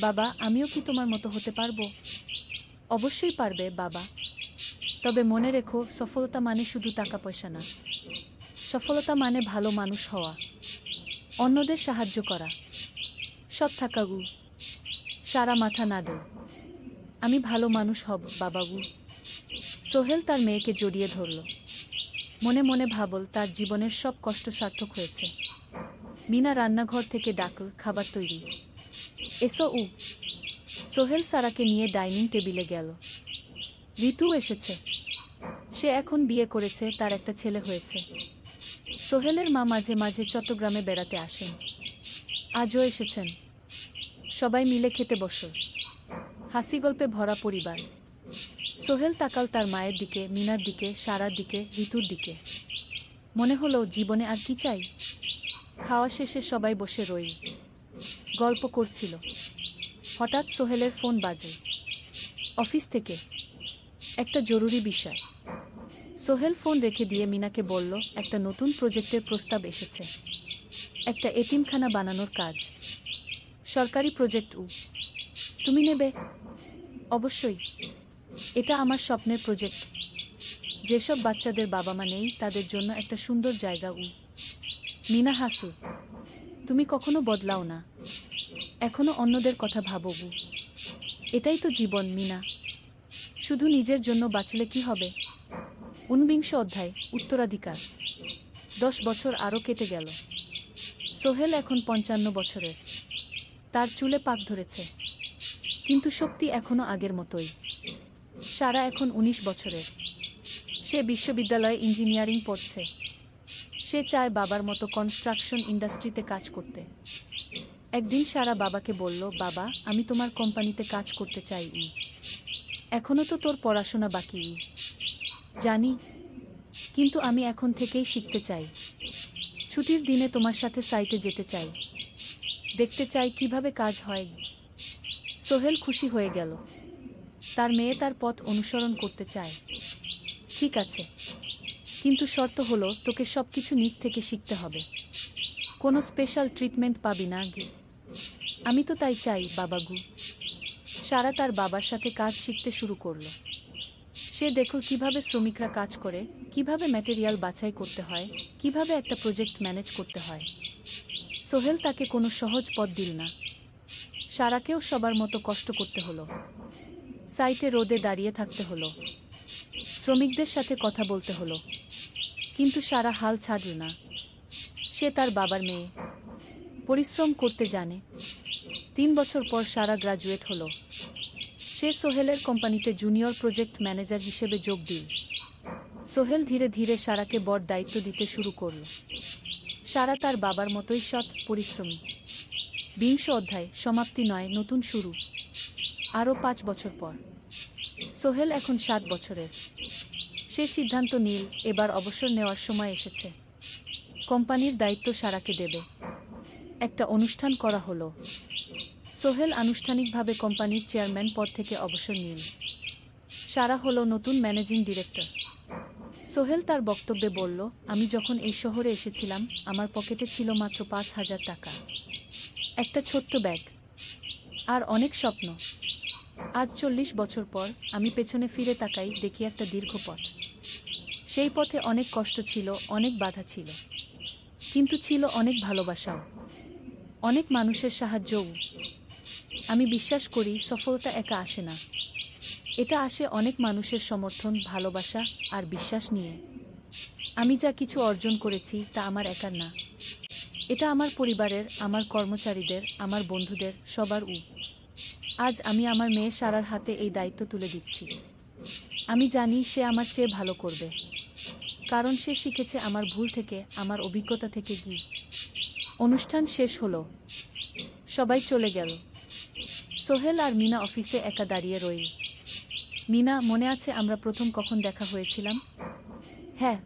বাবা, আমিও কি তোমার মতো হতে পারবো? অবশ্যই পারবে বাবা। তবে মনে রেখো, সফলতা মানে শুধু টাকা পয়সা না। সফলতা মানে ভালো মানুষ হওয়া, অন্যদের সাহায্য করা, সৎ থাকা। সারা মাথা নাড়ল। আমি ভালো মানুষ হব বাবাবু। সোহেল তার মেয়েকে জড়িয়ে ধরল। মনে মনে ভাবল, তার জীবনের সব কষ্ট সার্থক হয়েছে। মিনা রান্নাঘর থেকে ডাকল, খাবার তৈরি। এসো। সোহেল সারাকে নিয়ে ডাইনিং টেবিলে গেল। ঋতু এসেছে। সে এখন বিয়ে করেছে, তার একটা ছেলে হয়েছে। সোহেলের মা মাঝে মাঝে চট্টগ্রামে বেড়াতে আসেন। আজও এসেছেন। সবাই মিলে খেতে বসল। হাসি গল্পে ভরা পরিবার। সোহেল তাকাল তার মায়ের দিকে, মিনার দিকে, সারার দিকে, ঋতুর দিকে। মনে হলো, জীবনে আর কি চাই? খাওয়া শেষে সবাই বসে রইল, গল্প করছিল। হঠাৎ সোহেলের ফোন বাজে। অফিস থেকে। একটা জরুরি বিষয়। সোহেল ফোন রেখে দিয়ে মিনাকে বলল, একটা নতুন প্রজেক্টের প্রস্তাব এসেছে। একটা এতিমখানা বানানোর কাজ। সরকারি প্রজেক্ট। তুমি নেবে? অবশ্যই। এটা আমার স্বপ্নের প্রজেক্ট। যেসব বাচ্চাদের বাবা মা নেই, তাদের জন্য একটা সুন্দর জায়গা। মিনা হাসল। তুমি কখনো বদলাও না। এখনো অন্যদের কথা ভাবো। এটাই তো জীবন মিনা। শুধু নিজের জন্য বাঁচলে কি হবে? 49 অধ্যায়, উত্তরাধিকার। 10 বছর আরও কেটে গেল। সোহেল এখন 55 বছরের। তার চুলে পাক ধরেছে, কিন্তু শক্তি এখনো আগের মতোই। সারা এখন 19 বছরের। সে বিশ্ববিদ্যালয়ে ইঞ্জিনিয়ারিং পড়ছে। সে চায় বাবার মতো কনস্ট্রাকশন ইন্ডাস্ট্রিতে কাজ করতে। একদিন সারা বাবাকে বলল, বাবা, আমি তোমার কোম্পানিতে কাজ করতে চাই। এখনো তো তোর পড়াশোনা বাকি। জানি, কিন্তু আমি এখন থেকেই শিখতে চাই। ছুটির দিনে তোমার সাথে সাইটে যেতে চাই। দেখতে চাই কিভাবে কাজ হয়। সোহেল খুশি হয়ে গেল। তার মেয়ে তার পথ অনুসরণ করতে চায়। ঠিক আছে, কিন্তু শর্ত হলো, তোকে সবকিছু নিজ থেকে শিখতে হবে। কোনো স্পেশাল ট্রিটমেন্ট পাবি না। আমি তো তাই চাই বাবাগু। সারা তার বাবার সাথে কাজ শিখতে শুরু করল। সে দেখল কিভাবে শ্রমিকরা কাজ করে, কিভাবে ম্যাটেরিয়াল বাছাই করতে হয়, কিভাবে একটা প্রজেক্ট ম্যানেজ করতে হয়। সোহেল তাকে কোনো সহজ পথ দিল না। সারাকেও সবার মতো কষ্ট করতে হলো। সাইটে রোদে দাঁড়িয়ে থাকতে হলো। শ্রমিকদের সাথে কথা বলতে হলো। কিন্তু সারা হাল ছাড়ল না। সে তার বাবার মেয়ে। পরিশ্রম করতে জানে। 3 বছর পর সারা গ্রাজুয়েট হলো। সে সোহেলের কোম্পানিতে জুনিয়র প্রজেক্ট ম্যানেজার হিসেবে যোগ দিল। সোহেল ধীরে ধীরে সারাকে বড় দায়িত্ব দিতে শুরু করল। সারা তার বাবার মতোই সৎ, পরিশ্রমী। 20 অধ্যায়, সমাপ্তি নয়, নতুন শুরু। আরও 5 বছর পর। সোহেল এখন 7 বছরের। সে সিদ্ধান্ত নিল, এবার অবসর নেওয়ার সময় এসেছে। কোম্পানির দায়িত্ব সারাকে দেবে। একটা অনুষ্ঠান করা হলো। সোহেল আনুষ্ঠানিকভাবে কোম্পানির চেয়ারম্যান পদ থেকে অবসর নিল। সারা হলো নতুন ম্যানেজিং ডিরেক্টর। সোহেল তার বক্তব্যে বলল, আমি যখন এই শহরে এসেছিলাম, আমার পকেটে ছিল মাত্র 5,000 টাকা। একটা ছোট্ট ব্যাগ, আর অনেক স্বপ্ন। আজ 40 বছর পর আমি পেছনে ফিরে তাকাই, দেখি একটা দীর্ঘ পথ। সেই পথে অনেক কষ্ট ছিল, অনেক বাধা ছিল, কিন্তু ছিল অনেক ভালোবাসাও, অনেক মানুষের সাহায্যও। আমি বিশ্বাস করি, সফলতা একা আসে না। এটা আসে অনেক মানুষের সমর্থন, ভালোবাসা আর বিশ্বাস নিয়ে। আমি যা কিছু অর্জন করেছি, তা আমার একার না। এটা আমার পরিবারের, আমার কর্মচারীদের, আমার বন্ধুদের, সবার আজ আমি আমার মেয়ে সারার হাতে এই দায়িত্ব তুলে দিচ্ছি। আমি জানি সে আমার চেয়ে ভালো করবে, কারণ সে শিখেছে আমার ভুল থেকে, আমার অভিজ্ঞতা থেকে। অনুষ্ঠান শেষ হলো, সবাই চলে গেল। সোহেল আর মিনা অফিসে একা দাঁড়িয়ে রইল। মিনা, মনে আছে আমরা প্রথম কখন দেখা হয়েছিলাম? হ্যাঁ,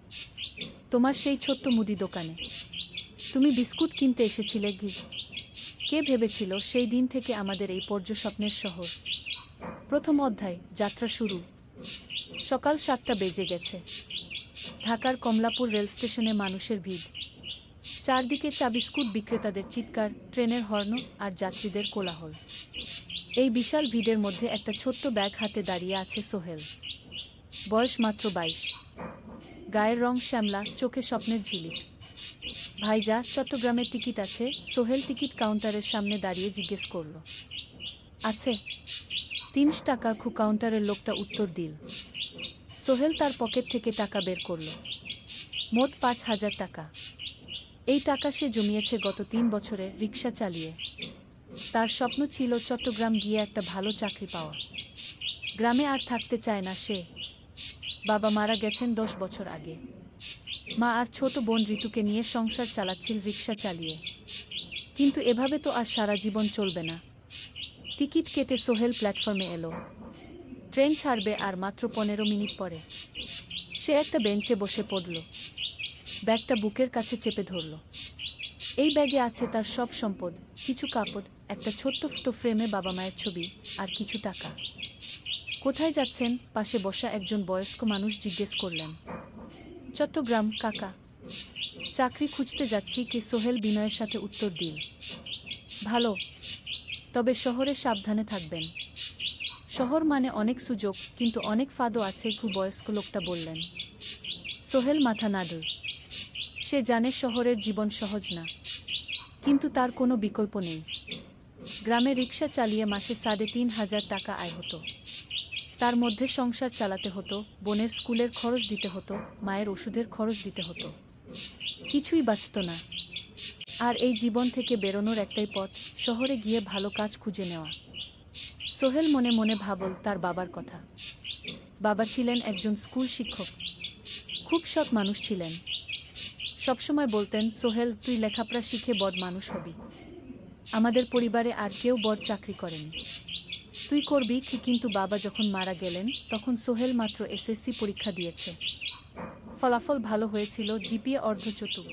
তোমার সেই ছোট্ট মুদি দোকানে। তুমি বিস্কুট কিনতে এসেছিলে। কে ভেবেছিল সেই দিন থেকে আমাদের এই পর্যস্বপ্নের শহর। প্রথম অধ্যায়, যাত্রা শুরু। সকাল 7টা বেজে গেছে। ঢাকার কমলাপুর রেল স্টেশনে মানুষের ভিড়। চারদিকে চা বিস্কুট বিক্রেতাদের চিৎকার, ট্রেনের হর্ন আর যাত্রীদের কোলাহল। এই বিশাল ভিড়ের মধ্যে একটা ছোট্ট ব্যাগ হাতে দাঁড়িয়ে আছে সোহেল। বয়স মাত্র 22। গায়ের রং শ্যামলা, চোখে স্বপ্নের ঝিলিক। ভাইজা, চট্টগ্রামের টিকিট আছে? সোহেল টিকিট কাউন্টারের সামনে দাঁড়িয়ে জিজ্ঞেস করল। আছে। 3 টাকা। কাউন্টারের লোকটা উত্তর দিল। সোহেল তার পকেট থেকে টাকা বের করল। মোট 5,000 টাকা। এই টাকা সে জমিয়েছে গত 3 বছরে রিক্সা চালিয়ে। তার স্বপ্ন ছিল চট্টগ্রাম গিয়ে একটা ভালো চাকরি পাওয়া। গ্রামে আর থাকতে চায় না সে। বাবা মারা গেছেন 10 বছর আগে। মা আর ছোট বোন ঋতুকে নিয়ে সংসার চালাচ্ছিল রিক্সা চালিয়ে। কিন্তু এভাবে তো আর সারা জীবন চলবে না। টিকিট কেটে সোহেল প্ল্যাটফর্মে এলো। ট্রেন ছাড়বে আর মাত্র 15 মিনিট পরে। সে একটা বেঞ্চে বসে পড়ল। ব্যাগটা বুকের কাছে চেপে ধরল। এই ব্যাগে আছে তার সব সম্পদ, কিছু কাপড়, একটা ছোট্ট ফটো ফ্রেমে বাবা মায়ের ছবি, আর কিছু টাকা। কোথায় যাচ্ছেন? পাশে বসা একজন বয়স্ক মানুষ জিজ্ঞেস করলেন। চট্টগ্রাম কাকা। চাকরি খুঁজতে যাচ্ছি। কে? সোহেল বিনয়ের সাথে উত্তর দিল। ভালো, তবে শহরে সাবধানে থাকবেন। শহর মানে অনেক সুযোগ, কিন্তু অনেক ফাঁদও আছে। বয়স্ক লোকটা বললেন। সোহেল মাথা নাড়ল। সে জানে শহরের জীবন সহজ না, কিন্তু তার কোনো বিকল্প নেই। গ্রামে রিক্সা চালিয়ে মাসে 3,500 টাকা আয় হতো। তার মধ্যে সংসার চালাতে হতো, বোনের স্কুলের খরচ দিতে হতো, মায়ের ওষুধের খরচ দিতে হতো। কিছুই বাঁচত না। আর এই জীবন থেকে বেরোনোর একটাই পথ, শহরে গিয়ে ভালো কাজ খুঁজে নেওয়া। সোহেল মনে মনে ভাবল তার বাবার কথা। বাবা ছিলেন একজন স্কুল শিক্ষক। খুব সৎ মানুষ ছিলেন। সবসময় বলতেন, সোহেল, তুই লেখাপড়া শিখে বড় মানুষ হবি। আমাদের পরিবারে আর কেউ বড় চাকরি করেনি, তুই করবি। কিন্তু বাবা যখন মারা গেলেন তখন সোহেল মাত্র এসএসসি পরীক্ষা দিয়েছে। ফলাফল ভালো হয়েছিল, জিপিএ অর্ধচতুর।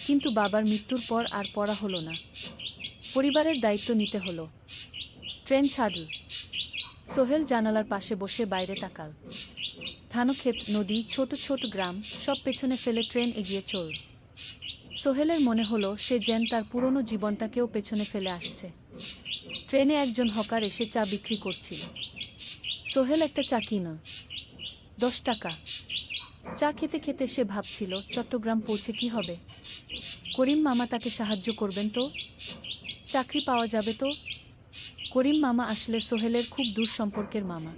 কিন্তু বাবার মৃত্যুর পর আর পড়া হলো না। পরিবারের দায়িত্ব নিতে হলো। ট্রেন ছাড়ল। সোহেল জানালার পাশে বসে বাইরে তাকাল। ধানক্ষেত, নদী, ছোট ছোট গ্রাম, সব পেছনে ফেলে ট্রেন এগিয়ে চল। সোহেলের মনে হলো সে যেন তার পুরনো জীবনটাকেও পেছনে ফেলে আসছে। ট্রেনে একজন হকার এসে চা বিক্রি করছিল। সোহেল একটা চা কিনল। 10 টাকা। চা খেতে খেতে সে ভাবছিল, চট্টগ্রাম পৌঁছে কি হবে? করিম মামা তাকে সাহায্য করবেন তো? চাকরি পাওয়া যাবে তো? করিম মামা আসলে সোহেলের খুব দূর সম্পর্কের মামা।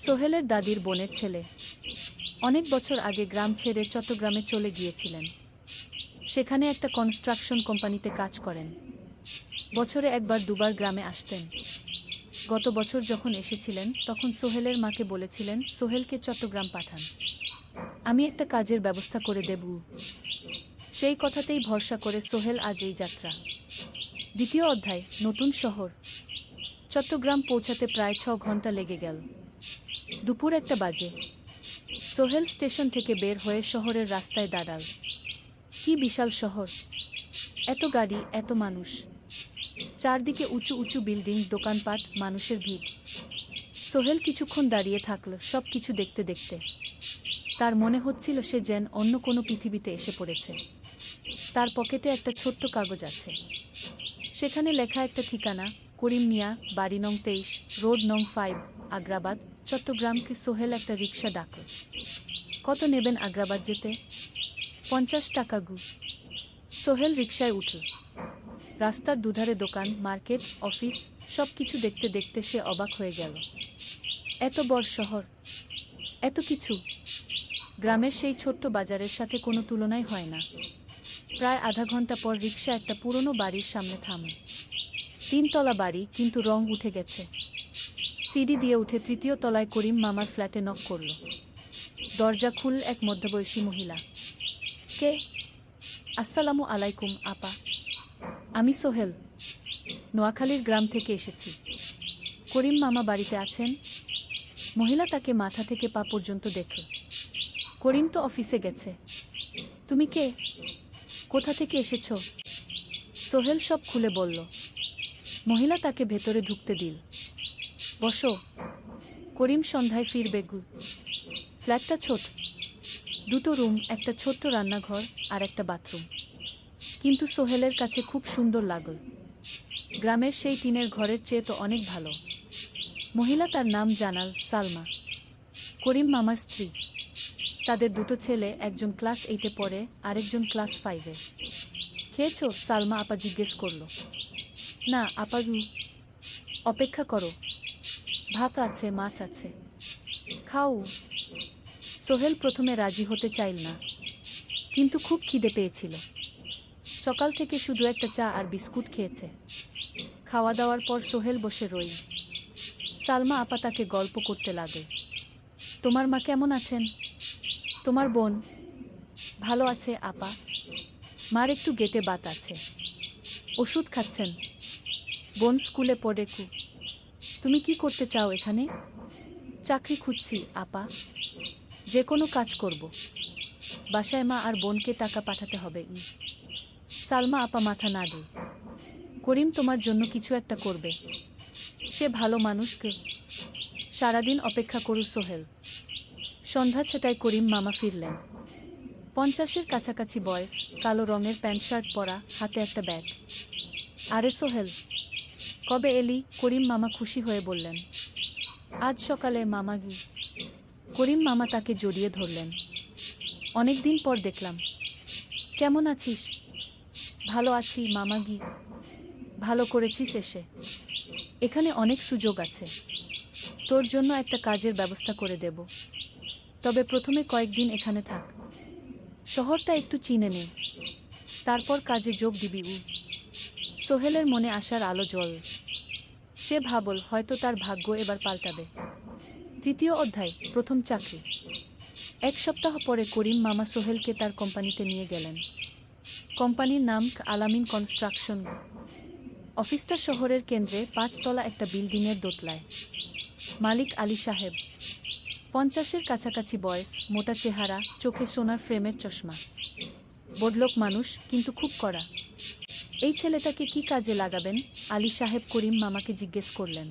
সোহেলের দাদির বোনের ছেলে। অনেক বছর আগে গ্রাম ছেড়ে চট্টগ্রামে চলে গিয়েছিলেন। সেখানে একটা কনস্ট্রাকশন কোম্পানিতে কাজ করেন। বছরে একবার দুবার গ্রামে আসতেন। গত বছর যখন এসেছিলেন তখন সোহেলের মাকে বলেছিলেন সোহেলকে চট্টগ্রাম পাঠান, আমি একটা কাজের ব্যবস্থা করে দেব। সেই কথাতেই ভরসা করে সোহেল আজ এই যাত্রা। দ্বিতীয় অধ্যায়, নতুন শহর। চট্টগ্রাম পৌঁছাতে প্রায় 6 ঘন্টা লেগে গেল। দুপুর 1টা বাজে। সোহেল স্টেশন থেকে বের হয়ে শহরের রাস্তায় দাঁড়াল। কি বিশাল শহর! এত গাড়ি, এত মানুষ। চারদিকে উঁচু উঁচু বিল্ডিং, দোকানপাট, মানুষের ভিড়। সোহেল কিছুক্ষণ দাঁড়িয়ে থাকল সব কিছু দেখতে দেখতে। তার মনে হচ্ছিল সে যেন অন্য কোনো পৃথিবীতে এসে পড়েছে। তার পকেটে একটা ছোট্ট কাগজ আছে। সেখানে লেখা একটা ঠিকানা, করিম মিয়া, বাড়ি নং 23, রোড নং 5, আগ্রাবাদ, চট্টগ্রামকে। সোহেল একটা রিক্সা ডাকল। কত নেবেন আগ্রাবাদ যেতে? 50 টাকা। সোহেল রিক্সায় উঠল। রাস্তার দুধারে দোকান, মার্কেট, অফিস, সব কিছু দেখতে দেখতে সে অবাক হয়ে গেল। এত বড় শহর, এত কিছু। গ্রামের সেই ছোট্ট বাজারের সাথে কোনো তুলনাই হয় না। প্রায় আধা ঘন্টা পর রিকশা একটা পুরনো বাড়ির সামনে থামল। 3 তলা বাড়ি, কিন্তু রং উঠে গেছে। সিঁড়ি দিয়ে উঠে 3য় তলায় করিম মামার ফ্ল্যাটে নক করল। দরজা খুলল এক মধ্যবয়সী মহিলা। কে? আসসালামু আলাইকুম আপা, আমি সোহেল, নোয়াখালীর গ্রাম থেকে এসেছি। করিম মামা বাড়িতে আছেন? মহিলা তাকে মাথা থেকে পা পর্যন্ত দেখল। করিম তো অফিসে গেছে। তুমি কে? কোথা থেকে এসেছ? সোহেল সব খুলে বলল। মহিলা তাকে ভেতরে ঢুকতে দিল। বসো। করিম সন্ধ্যায় ফিরবে গু। ফ্ল্যাটটা ছোট, 2টো রুম, একটা ছোট্ট রান্নাঘর আর একটা বাথরুম। কিন্তু সোহেলের কাছে খুব সুন্দর লাগল। গ্রামের সেই টিনের ঘরের চেয়ে তো অনেক ভালো। মহিলা তার নাম জানাল সালমা, করিম মামার স্ত্রী। তাদের 2টো ছেলে, একজন ক্লাস 8-এ পড়ে, আরেকজন ক্লাস 5-এ। খেয়েছো? সালমা আপা জিজ্ঞেস করল। না আপা গু। অপেক্ষা করো, ভাত আছে, মাছ আছে, খাও। সোহেল প্রথমে রাজি হতে চাইল না, কিন্তু খুব খিদে পেয়েছিল। সকাল থেকে শুধু একটা চা আর বিস্কুট খেয়েছে। খাওয়া দাওয়ার পর সোহেল বসে রইল। সালমা আপা তাকে গল্প করতে লাগে। তোমার মা কেমন আছেন? তোমার বোন? ভালো আছে আপা, মার একটু গেটে বাত আছে, ওষুধ খাচ্ছেন। বোন স্কুলে পড়ে কু। তুমি কি করতে চাও এখানে? চাকরি খুঁজছি আপা, যে কোনো কাজ করব। বাসায় মা আর বোনকে টাকা পাঠাতে হবে। সালমা আপা মাথা নাড়ল। করিম তোমার জন্য কিছু একটা করবে, সে ভালো মানুষকে। সারাদিন অপেক্ষা করু সোহেল। সন্ধ্যা 6টায় করিম মামা ফিরলেন। 50-এর কাছাকাছি বয়স, কালো রঙের প্যান্ট শার্ট পরা, হাতে একটা ব্যাগ। আরে সোহেল, কবে এলি? করিম মামা খুশি হয়ে বললেন। আজ সকালে মামা গি। করিম মামা তাকে জড়িয়ে ধরলেন। অনেকদিন পর দেখলাম। কেমন আছিস? ভালো আছি মামা গি। ভালো করেছিস এসে। এখানে অনেক সুযোগ আছে, তোর জন্য একটা কাজের ব্যবস্থা করে দেব। তবে প্রথমে কয়েকদিন এখানে থাক, শহরটা একটু চিনে নে, তারপর কাজে যোগ দিবি। সোহেলের মনে আসার আলো জ্বল। সে ভাবল হয়তো তার ভাগ্য এবার পাল্টাবে। 3য় অধ্যায়, প্রথম চাকরি। 1 সপ্তাহ পরে করিম মামা সোহেলকে তার কোম্পানিতে নিয়ে গেলেন। কোম্পানির নাম আলামিন কনস্ট্রাকশন। অফিসটা শহরের কেন্দ্রে, 5 তলা একটা বিল্ডিংয়ের দোতলায়। মালিক আলী সাহেব, 50-এর কাছাকাছি বয়স, মোটা চেহারা, চোখে সোনার ফ্রেমের চশমা। বড়লোক মানুষ, কিন্তু খুব কড়া। এই ছেলেটাকে কি কাজে লাগাবেন? আলী সাহেব করিম মামাকে জিজ্ঞেস করলেন।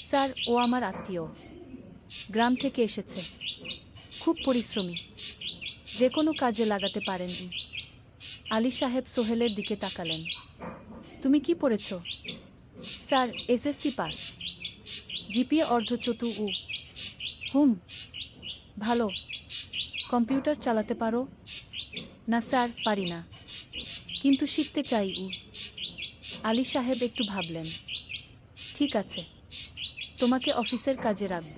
স্যার, ও আমার আত্মীয়, গ্রাম থেকে এসেছে, খুব পরিশ্রমী, যে কোনো কাজে লাগাতে পারেন। আলী সাহেব সোহেলের দিকে তাকালেন। তুমি কি পড়েছ? স্যার, এসএসসি পাস, জিপিএ অর্ধচতু। হুম, ভালো। কম্পিউটার চালাতে পারো? না স্যার, পারি না, কিন্তু শিখতে চাই। আলী সাহেব একটু ভাবলেন। ঠিক আছে, তোমাকে অফিসের কাজে রাখব,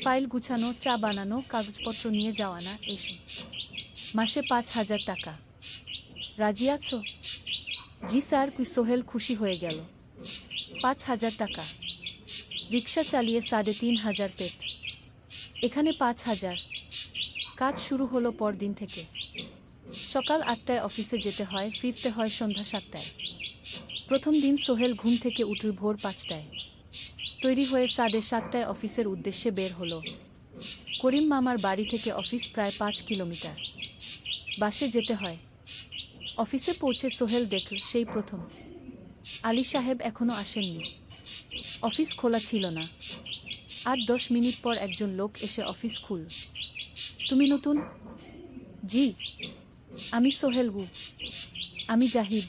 ফাইল গুছানো, চা বানানো, কাগজপত্র নিয়ে যাওয়া, না এসব। মাসে 5,000 টাকা। রাজি আছো? জি স্যার। সোহেল খুশি হয়ে গেল। 5,000 টাকা? রিক্সা চালিয়ে 3,500 পেত, এখানে 5,000। কাজ শুরু হলো পরদিন থেকে। সকাল 8টায় অফিসে যেতে হয়, ফিরতে হয় সন্ধ্যা 7টায়। প্রথম দিন সোহেল ঘুম থেকে উঠল ভোর 5টায়। তৈরি হয়ে 7:30টায় অফিসের উদ্দেশ্যে বের হলো। করিম মামার বাড়ি থেকে অফিস প্রায় 5 কিলোমিটার। বাসে যেতে হয়। অফিসে পৌঁছে সোহেল দেখল সেই প্রথম আলী সাহেব এখনো আসেননি। অফিস খোলা ছিল না। আর 10 মিনিট পর একজন লোক এসে অফিস খুলল। তুমি নতুন? জি, আমি সোহেল গু। আমি জাহিদ,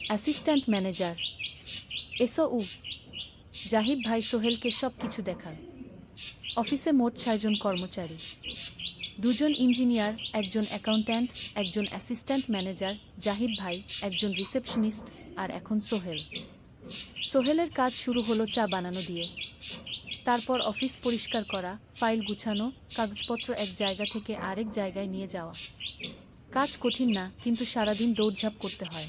অ্যাসিস্ট্যান্ট ম্যানেজার। এসো। জাহিদ ভাই সোহেলকে সব কিছু দেখাল। অফিসে মোট 6 জন কর্মচারী, 2 জন ইঞ্জিনিয়ার, একজন অ্যাকাউন্ট্যান্ট, একজন অ্যাসিস্ট্যান্ট ম্যানেজার, জাহিদ ভাই, একজন রিসেপশনিস্ট, আর এখন সোহেল। সোহেলের কাজ শুরু হলো চা বানানো দিয়ে। তারপর অফিস পরিষ্কার করা, ফাইল গুছানো, কাগজপত্র এক জায়গা থেকে আরেক জায়গায় নিয়ে যাওয়া। কাজ কঠিন না, কিন্তু সারাদিন দৌড়ঝাঁপ করতে হয়।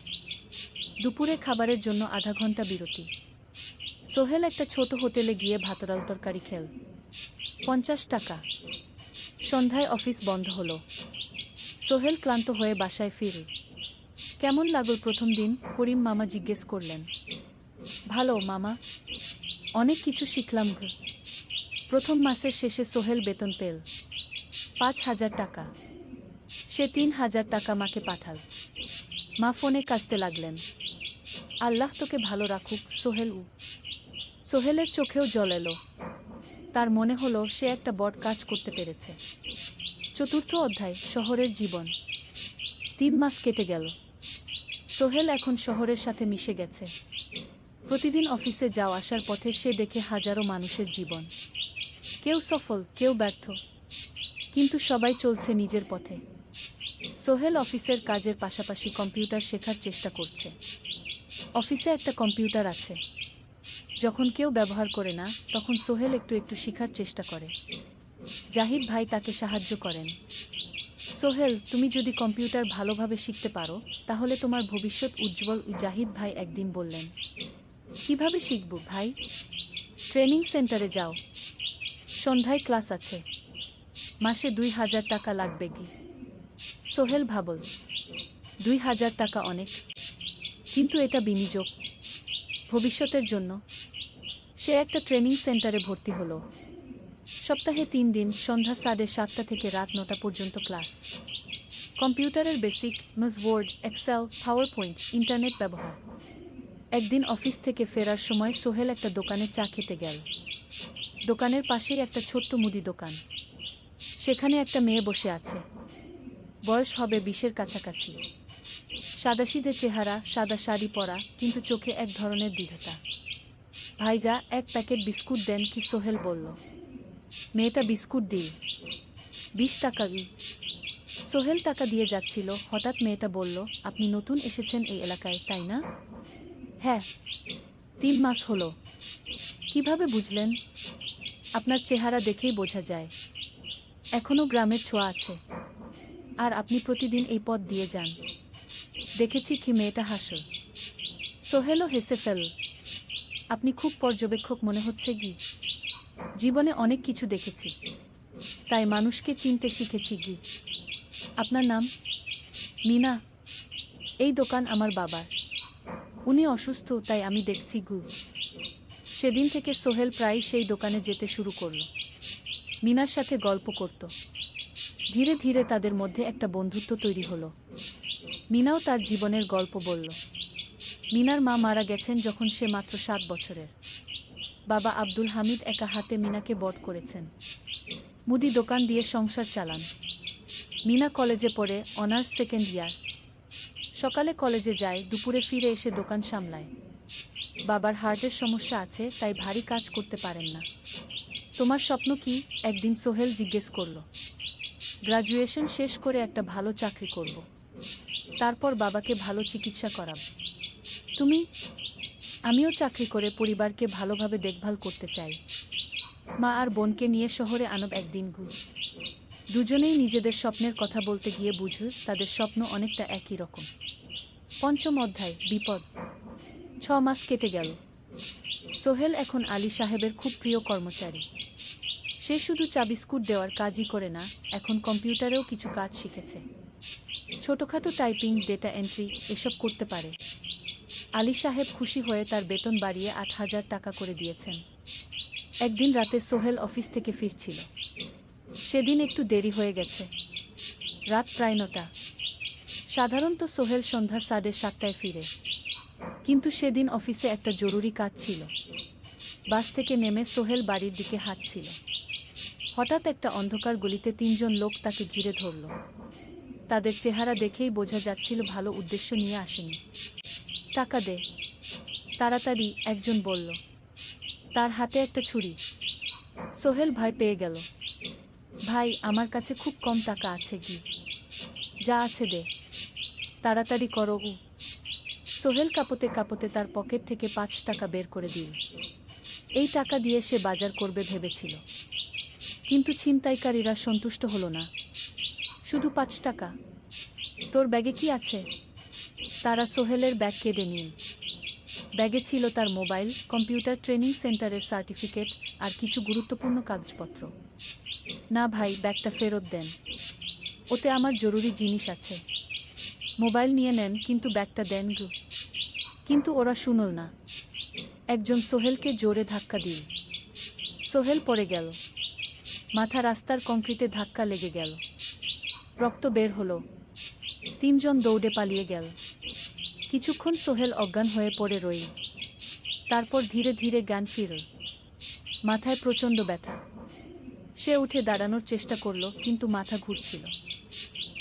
দুপুরে খাবারের জন্য আধা ঘন্টা বিরতি। সোহেল একটা ছোট হোটেলে গিয়ে ভাতরাল তরকারি খেল। 50 টাকা। সন্ধ্যায় অফিস বন্ধ হলো। সোহেল ক্লান্ত হয়ে বাসায় ফিরে। কেমন লাগল প্রথম দিন? করিম মামা জিজ্ঞেস করলেন। ভালো মামা, অনেক কিছু শিখলাম। প্রথম মাসের শেষে সোহেল বেতন পেল 5,000 টাকা। সে 3,000 টাকা মাকে পাঠাল। মা ফোনে কাঁদতে লাগলেন। আল্লাহ তোকে ভালো রাখুক সোহেল। সোহেলের চোখেও জল এলো। তার মনে হলো সে একটা বড় কাজ করতে পেরেছে। চতুর্থ অধ্যায়, শহরের জীবন। 3 মাস কেটে গেল। সোহেল এখন শহরের সাথে মিশে গেছে। প্রতিদিন অফিসে যাওয়া আসার পথে সে দেখে হাজারো মানুষের জীবন। কেউ সফল, কেউ ব্যর্থ, কিন্তু সবাই চলছে নিজের পথে। সোহেল অফিসের কাজের পাশাপাশি কম্পিউটার শেখার চেষ্টা করছে। অফিসে একটা কম্পিউটার আছে। যখন কেউ ব্যবহার করে না, তখন সোহেল একটু একটু শেখার চেষ্টা করে। জাহিদ ভাই তাকে সাহায্য করেন। সোহেল, তুমি যদি কম্পিউটার ভালোভাবে শিখতে পারো, তাহলে তোমার ভবিষ্যৎ উজ্জ্বল। জাহিদ ভাই একদিন বললেন। কিভাবে শিখব ভাই? ট্রেনিং সেন্টারে যাও, সন্ধ্যায় ক্লাস আছে। মাসে 2,000 টাকা লাগবে কি? সোহেল ভাবল, 2,000 টাকা অনেক, কিন্তু এটা বিনিয়োগ, ভবিষ্যতের জন্য। সে একটা ট্রেনিং সেন্টারে ভর্তি হলো। সপ্তাহে 3 দিন, সন্ধ্যা 7:30 থেকে রাত 9টা পর্যন্ত ক্লাস। কম্পিউটারের basic, MS Word, Excel, PowerPoint, internet ব্যবহার। একদিন অফিস থেকে ফেরার সময় সোহেল একটা দোকানে চা খেতে গেল। দোকানের পাশেই একটা ছোট্ট মুদি দোকান। সেখানে একটা মেয়ে বসে আছে। বয়স হবে 20-এর কাছাকাছি। সাদাসিধে চেহারা, সাদা শাড়ি পরা, কিন্তু চোখে এক ধরনের দৃঢ়তা। ভাইজা, এক প্যাকেট বিস্কুট দেন কি? সোহেল বলল। মেয়েটা বিস্কুট দিল। 20 টাকা। সোহেল টাকা দিয়ে যাচ্ছিল, হঠাৎ মেয়েটা বলল, আপনি নতুন এসেছেন এই এলাকায়, তাই না? হ্যাঁ। 3 মাস হলো। কিভাবে বুঝলেন? আপনার চেহারা দেখেই বোঝা যায়। এখনো গ্রামের ছোঁয়া আছে। আর আপনি প্রতিদিন এই পথ দিয়ে যান। দেখেছি কি? মেয়েটা হাসল। সোহেলও হেসে ফেলল। আপনি খুব পর্যবেক্ষক মনে হচ্ছে কি? জীবনে অনেক কিছু দেখেছি, তাই মানুষকে চিনতে শিখেছি কি। আপনার নাম? মিনা। এই দোকান আমার বাবার। উনি অসুস্থ, তাই আমি দেখছি গু। সেদিন থেকে সোহেল প্রায় সেই দোকানে যেতে শুরু করল। মিনার সাথে গল্প করত। ধীরে ধীরে তাদের মধ্যে একটা বন্ধুত্ব তৈরি হলো। মিনাও তার জীবনের গল্প বলল। মিনার মা মারা গেছেন যখন সে মাত্র 7 বছরের। বাবা আব্দুল হামিদ একা হাতে মিনাকে বড় করেছেন। মুদি দোকান দিয়ে সংসার চালান। মিনা কলেজে পড়ে, অনার্স সেকেন্ড ইয়ার। সকালে কলেজে যায়, দুপুরে ফিরে এসে দোকান সামলায়। বাবার হার্টের সমস্যা আছে, তাই ভারী কাজ করতে পারেন না। তোমার স্বপ্ন কি? একদিন সোহেল জিজ্ঞেস করল। গ্রাজুয়েশন শেষ করে একটা ভালো চাকরি করব, তারপর বাবাকে ভালো চিকিৎসা করাব। তুমি? আমিও চাকরি করে পরিবারকে ভালোভাবে দেখভাল করতে চাই। মা আর বোনকে নিয়ে শহরে আনব একদিন গু। দুজনেই নিজেদের স্বপ্নের কথা বলতে গিয়ে বুঝল তাদের স্বপ্ন অনেকটা একই রকম। পঞ্চম অধ্যায়, বিপদ। 6 মাস কেটে গেল। সোহেল এখন আলী সাহেবের খুব প্রিয় কর্মচারী। সে শুধু চা বিস্কুট দেওয়ার কাজই করে না, এখন কম্পিউটারেও কিছু কাজ শিখেছে। ছোটখাটো টাইপিং, ডেটা এন্ট্রি এসব করতে পারে। আলী সাহেব খুশি হয়ে তার বেতন বাড়িয়ে 8,000 টাকা করে দিয়েছেন। একদিন রাতে সোহেল অফিস থেকে ফিরছিল। সেদিন একটু দেরি হয়ে গেছে। রাত প্রায় 9টা। সাধারণত সোহেল সন্ধ্যা 7:30টায় ফিরে, কিন্তু সেদিন অফিসে একটা জরুরি কাজ ছিল। বাস থেকে নেমে সোহেল বাড়ির দিকে হাঁটছিল। হঠাৎ একটা অন্ধকার গলিতে 3 জন লোক তাকে ঘিরে ধরল। তাদের চেহারা দেখেই বোঝা যাচ্ছিল ভালো উদ্দেশ্য নিয়ে আসেনি। টাকা দে তাড়াতাড়ি, একজন বলল। তার হাতে একটা ছুরি। সোহেল ভয় পেয়ে গেল। ভাই, আমার কাছে খুব কম টাকা আছে কি? যা আছে দে, তাড়াতাড়ি করো। সোহেল কাঁপতে কাঁপতে তার পকেট থেকে 5 টাকা বের করে দিল। এই টাকা দিয়ে সে বাজার করবে ভেবেছিল। কিন্তু ছিনতাইকারীরা সন্তুষ্ট হলো না। শুধু ৫ টাকা। তোর ব্যাগে কি আছে? তারা সোহেলের ব্যাগ কেড়ে নিল। ব্যাগে ছিল তার মোবাইল, কম্পিউটার ট্রেনিং সেন্টারের সার্টিফিকেট আর কিছু গুরুত্বপূর্ণ কাগজপত্র। না ভাই, ব্যাগটা ফেরত দেন। ওতে আমার জরুরি জিনিস আছে। মোবাইল নিয়ে নেন, কিন্তু ব্যাগটা দেন গো। কিন্তু ওরা শুনল না। একজন সোহেলকে জোরে ধাক্কা দিল। সোহেল পড়ে গেল। মাথা রাস্তার কংক্রিটে ধাক্কা লেগে গেল। রক্ত বের হলো। ৩ জন দৌড়ে পালিয়ে গেল। কিছুক্ষণ সোহেল অজ্ঞান হয়ে পড়ে রইল। তারপর ধীরে ধীরে জ্ঞান ফিরল। মাথায় প্রচণ্ড ব্যথা। সে উঠে দাঁড়ানোর চেষ্টা করল, কিন্তু মাথা ঘুরছিল।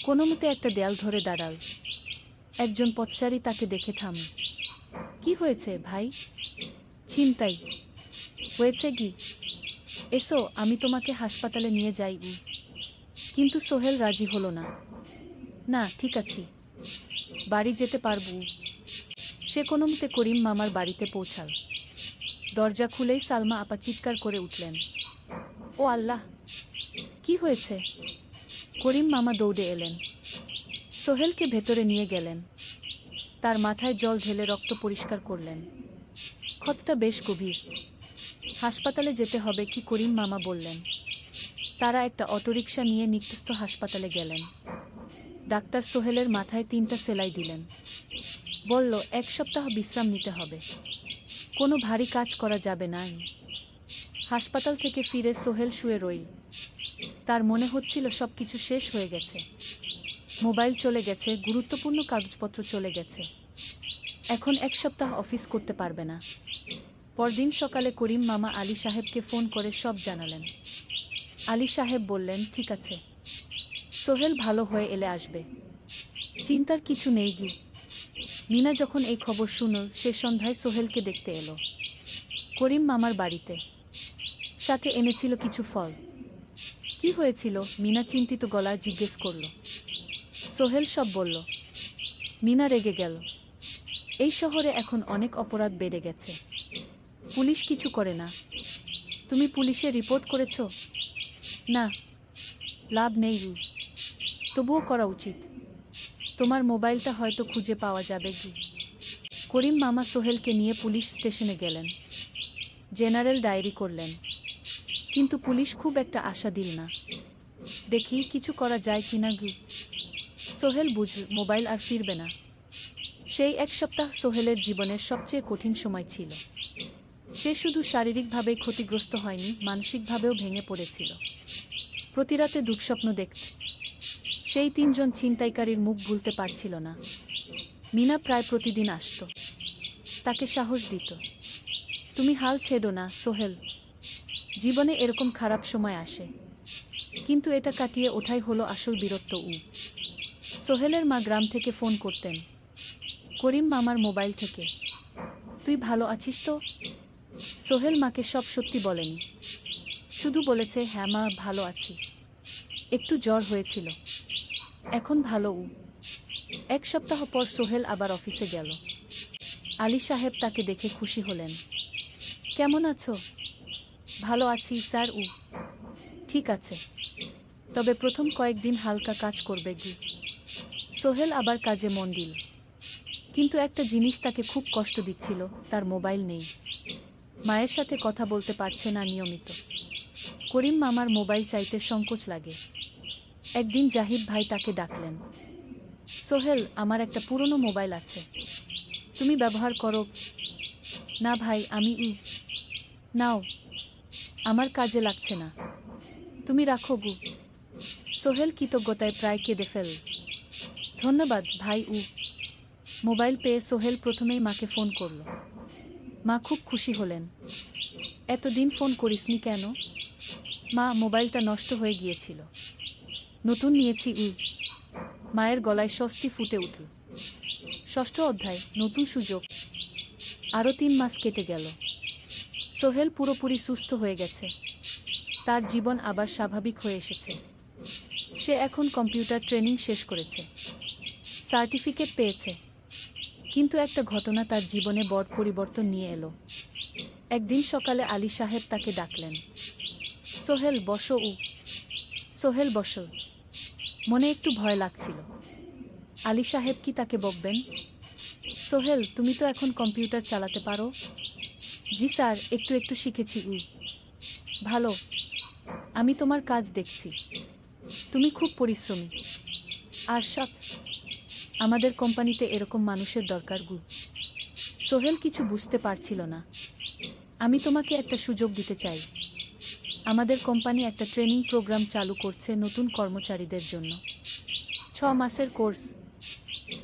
কোনোমতে একটা দেয়াল ধরে দাঁড়াল। একজন পথচারী তাকে দেখে থামল। কি হয়েছে ভাই? ছিনতাই হয়েছে কি? এসো, আমি তোমাকে হাসপাতালে নিয়ে যাই। কিন্তু সোহেল রাজি হলো না। না, ঠিক আছি, বাড়ি যেতে পারবো। সে কোনোমতে করিম মামার বাড়িতে পৌঁছাল। দরজা খুলেই সালমা আপা চিৎকার করে উঠলেন, ও আল্লাহ, কি হয়েছে? করিম মামা দৌড়ে এলেন। সোহেলকে ভেতরে নিয়ে গেলেন। তার মাথায় জল ঢেলে রক্ত পরিষ্কার করলেন। ক্ষতটা বেশ গভীর। হাসপাতালে যেতে হবে কি? করিম মামা বললেন। তারা একটা অটোরিকশা নিয়ে নিকটস্থ হাসপাতালে গেলেন। ডাক্তার সোহেলের মাথায় ৩টা সেলাই দিলেন। বলল, ১ সপ্তাহ বিশ্রাম নিতে হবে। কোনো ভারী কাজ করা যাবে না। হাসপাতাল থেকে ফিরে সোহেল শুয়ে রইল। তার মনে হচ্ছিল সবকিছু শেষ হয়ে গেছে। মোবাইল চলে গেছে, গুরুত্বপূর্ণ কাগজপত্র চলে গেছে। এখন ১ সপ্তাহ অফিস করতে পারবে না। পরদিন সকালে করিম মামা আলী সাহেবকে ফোন করে সব জানালেন। আলী সাহেব বললেন, ঠিক আছে, সোহেল ভালো হয়ে এলে আসবে, চিন্তার কিছু নেই গি। মিনা যখন এই খবর শুনল, সে সন্ধ্যায় সোহেলকে দেখতে এলো করিম মামার বাড়িতে। সাথে এনেছিল কিছু ফল। কি হয়েছিল? মিনা চিন্তিত গলায় জিজ্ঞেস করল। সোহেল সব বলল। মিনা রেগে গেল। এই শহরে এখন অনেক অপরাধ বেড়ে গেছে, পুলিশ কিছু করে না। তুমি পুলিশে রিপোর্ট করেছ? না, লাভ নেই। তবুও করা উচিত। তোমার মোবাইলটা হয়তো খুঁজে পাওয়া যাবে কি। করিম মামা সোহেলকে নিয়ে পুলিশ স্টেশনে গেলেন। জেনারেল ডায়েরি করলেন। কিন্তু পুলিশ খুব একটা আশা দিল না। দেখি কিছু করা যায় কিনা গু। সোহেল বুঝল মোবাইল আর ফিরবে না। সেই ১ সপ্তাহ সোহেলের জীবনের সবচেয়ে কঠিন সময় ছিল। সে শুধু শারীরিকভাবেই ক্ষতিগ্রস্ত হয়নি, মানসিকভাবেও ভেঙে পড়েছিল। প্রতি রাতে দুঃস্বপ্ন দেখত। সেই ৩ জন ছিনতাইকারীর মুখ ভুলতে পারছিল না। মিনা প্রায় প্রতিদিন আসত। তাকে সাহস দিত, তুমি হাল ছেড়ো না সোহেল, জীবনে এরকম খারাপ সময় আসে, কিন্তু এটা কাটিয়ে ওঠাই হলো আসল বীরত্ব। সোহেলের মা গ্রাম থেকে ফোন করতেন, করিম মামার মোবাইল থেকে। তুই ভালো আছিস তো? সোহেল মাকে সব সত্যি বলেনি, শুধু বলেছে, হ্যাঁ মা, ভালো আছি, একটু জ্বর হয়েছিল, এখন ভালো। ১ সপ্তাহ পর সোহেল আবার অফিসে গেল। আলী সাহেব তাকে দেখে খুশি হলেন। কেমন আছো? ভালো আছি স্যার। ঠিক আছে, তবে প্রথম কয়েকদিন হালকা কাজ করবে গি। সোহেল আবার কাজে মন দিল। কিন্তু একটা জিনিস তাকে খুব কষ্ট দিচ্ছিল, তার মোবাইল নেই। মায়ের সাথে কথা বলতে পারছে না নিয়মিত। করিম মামার মোবাইল চাইতে সংকোচ লাগে। একদিন জাহিদ ভাই তাকে ডাকলেন। সোহেল, আমার একটা পুরনো মোবাইল আছে, তুমি ব্যবহার করো? না ভাই, আমি নাও, আমার কাজে লাগছে না, তুমি রাখো গু। সোহেল কৃতজ্ঞতায় প্রায় কেঁদে ফেল। ধন্যবাদ ভাই। মোবাইল পেয়ে সোহেল প্রথমেই মাকে ফোন করল। মা খুব খুশি হলেন। এতদিন ফোন করিসনি কেন? মা, মোবাইলটা নষ্ট হয়ে গিয়েছিল, নতুন নিয়েছি। মায়ের গলায় স্বস্তি ফুটে উঠল। ৬ষ্ঠ অধ্যায়, নতুন সুযোগ। আরও ৩ মাস কেটে গেল। সোহেল পুরোপুরি সুস্থ হয়ে গেছে। তার জীবন আবার স্বাভাবিক হয়ে এসেছে। সে এখন কম্পিউটার ট্রেনিং শেষ করেছে, সার্টিফিকেট পেয়েছে। কিন্তু একটা ঘটনা তার জীবনে বড় পরিবর্তন নিয়ে এলো। একদিন সকালে আলী সাহেব তাকে ডাকলেন। সোহেল বসো। সোহেল বসো। মনে একটু ভয় লাগছিল। আলী সাহেব কি তাকে বকবেন? সোহেল, তুমি তো এখন কম্পিউটার চালাতে পারো? জি স্যার, একটু একটু শিখেছি। ভালো। আমি তোমার কাজ দেখছি। তুমি খুব পরিশ্রমী। আর সৎ। আমাদের কোম্পানিতে এরকম মানুষের দরকার। সোহেল কিছু বুঝতে পারছিল না। আমি তোমাকে একটা সুযোগ দিতে চাই। আমাদের কোম্পানি একটা ট্রেনিং প্রোগ্রাম চালু করছে নতুন কর্মচারীদের জন্য। 6 মাসের কোর্স।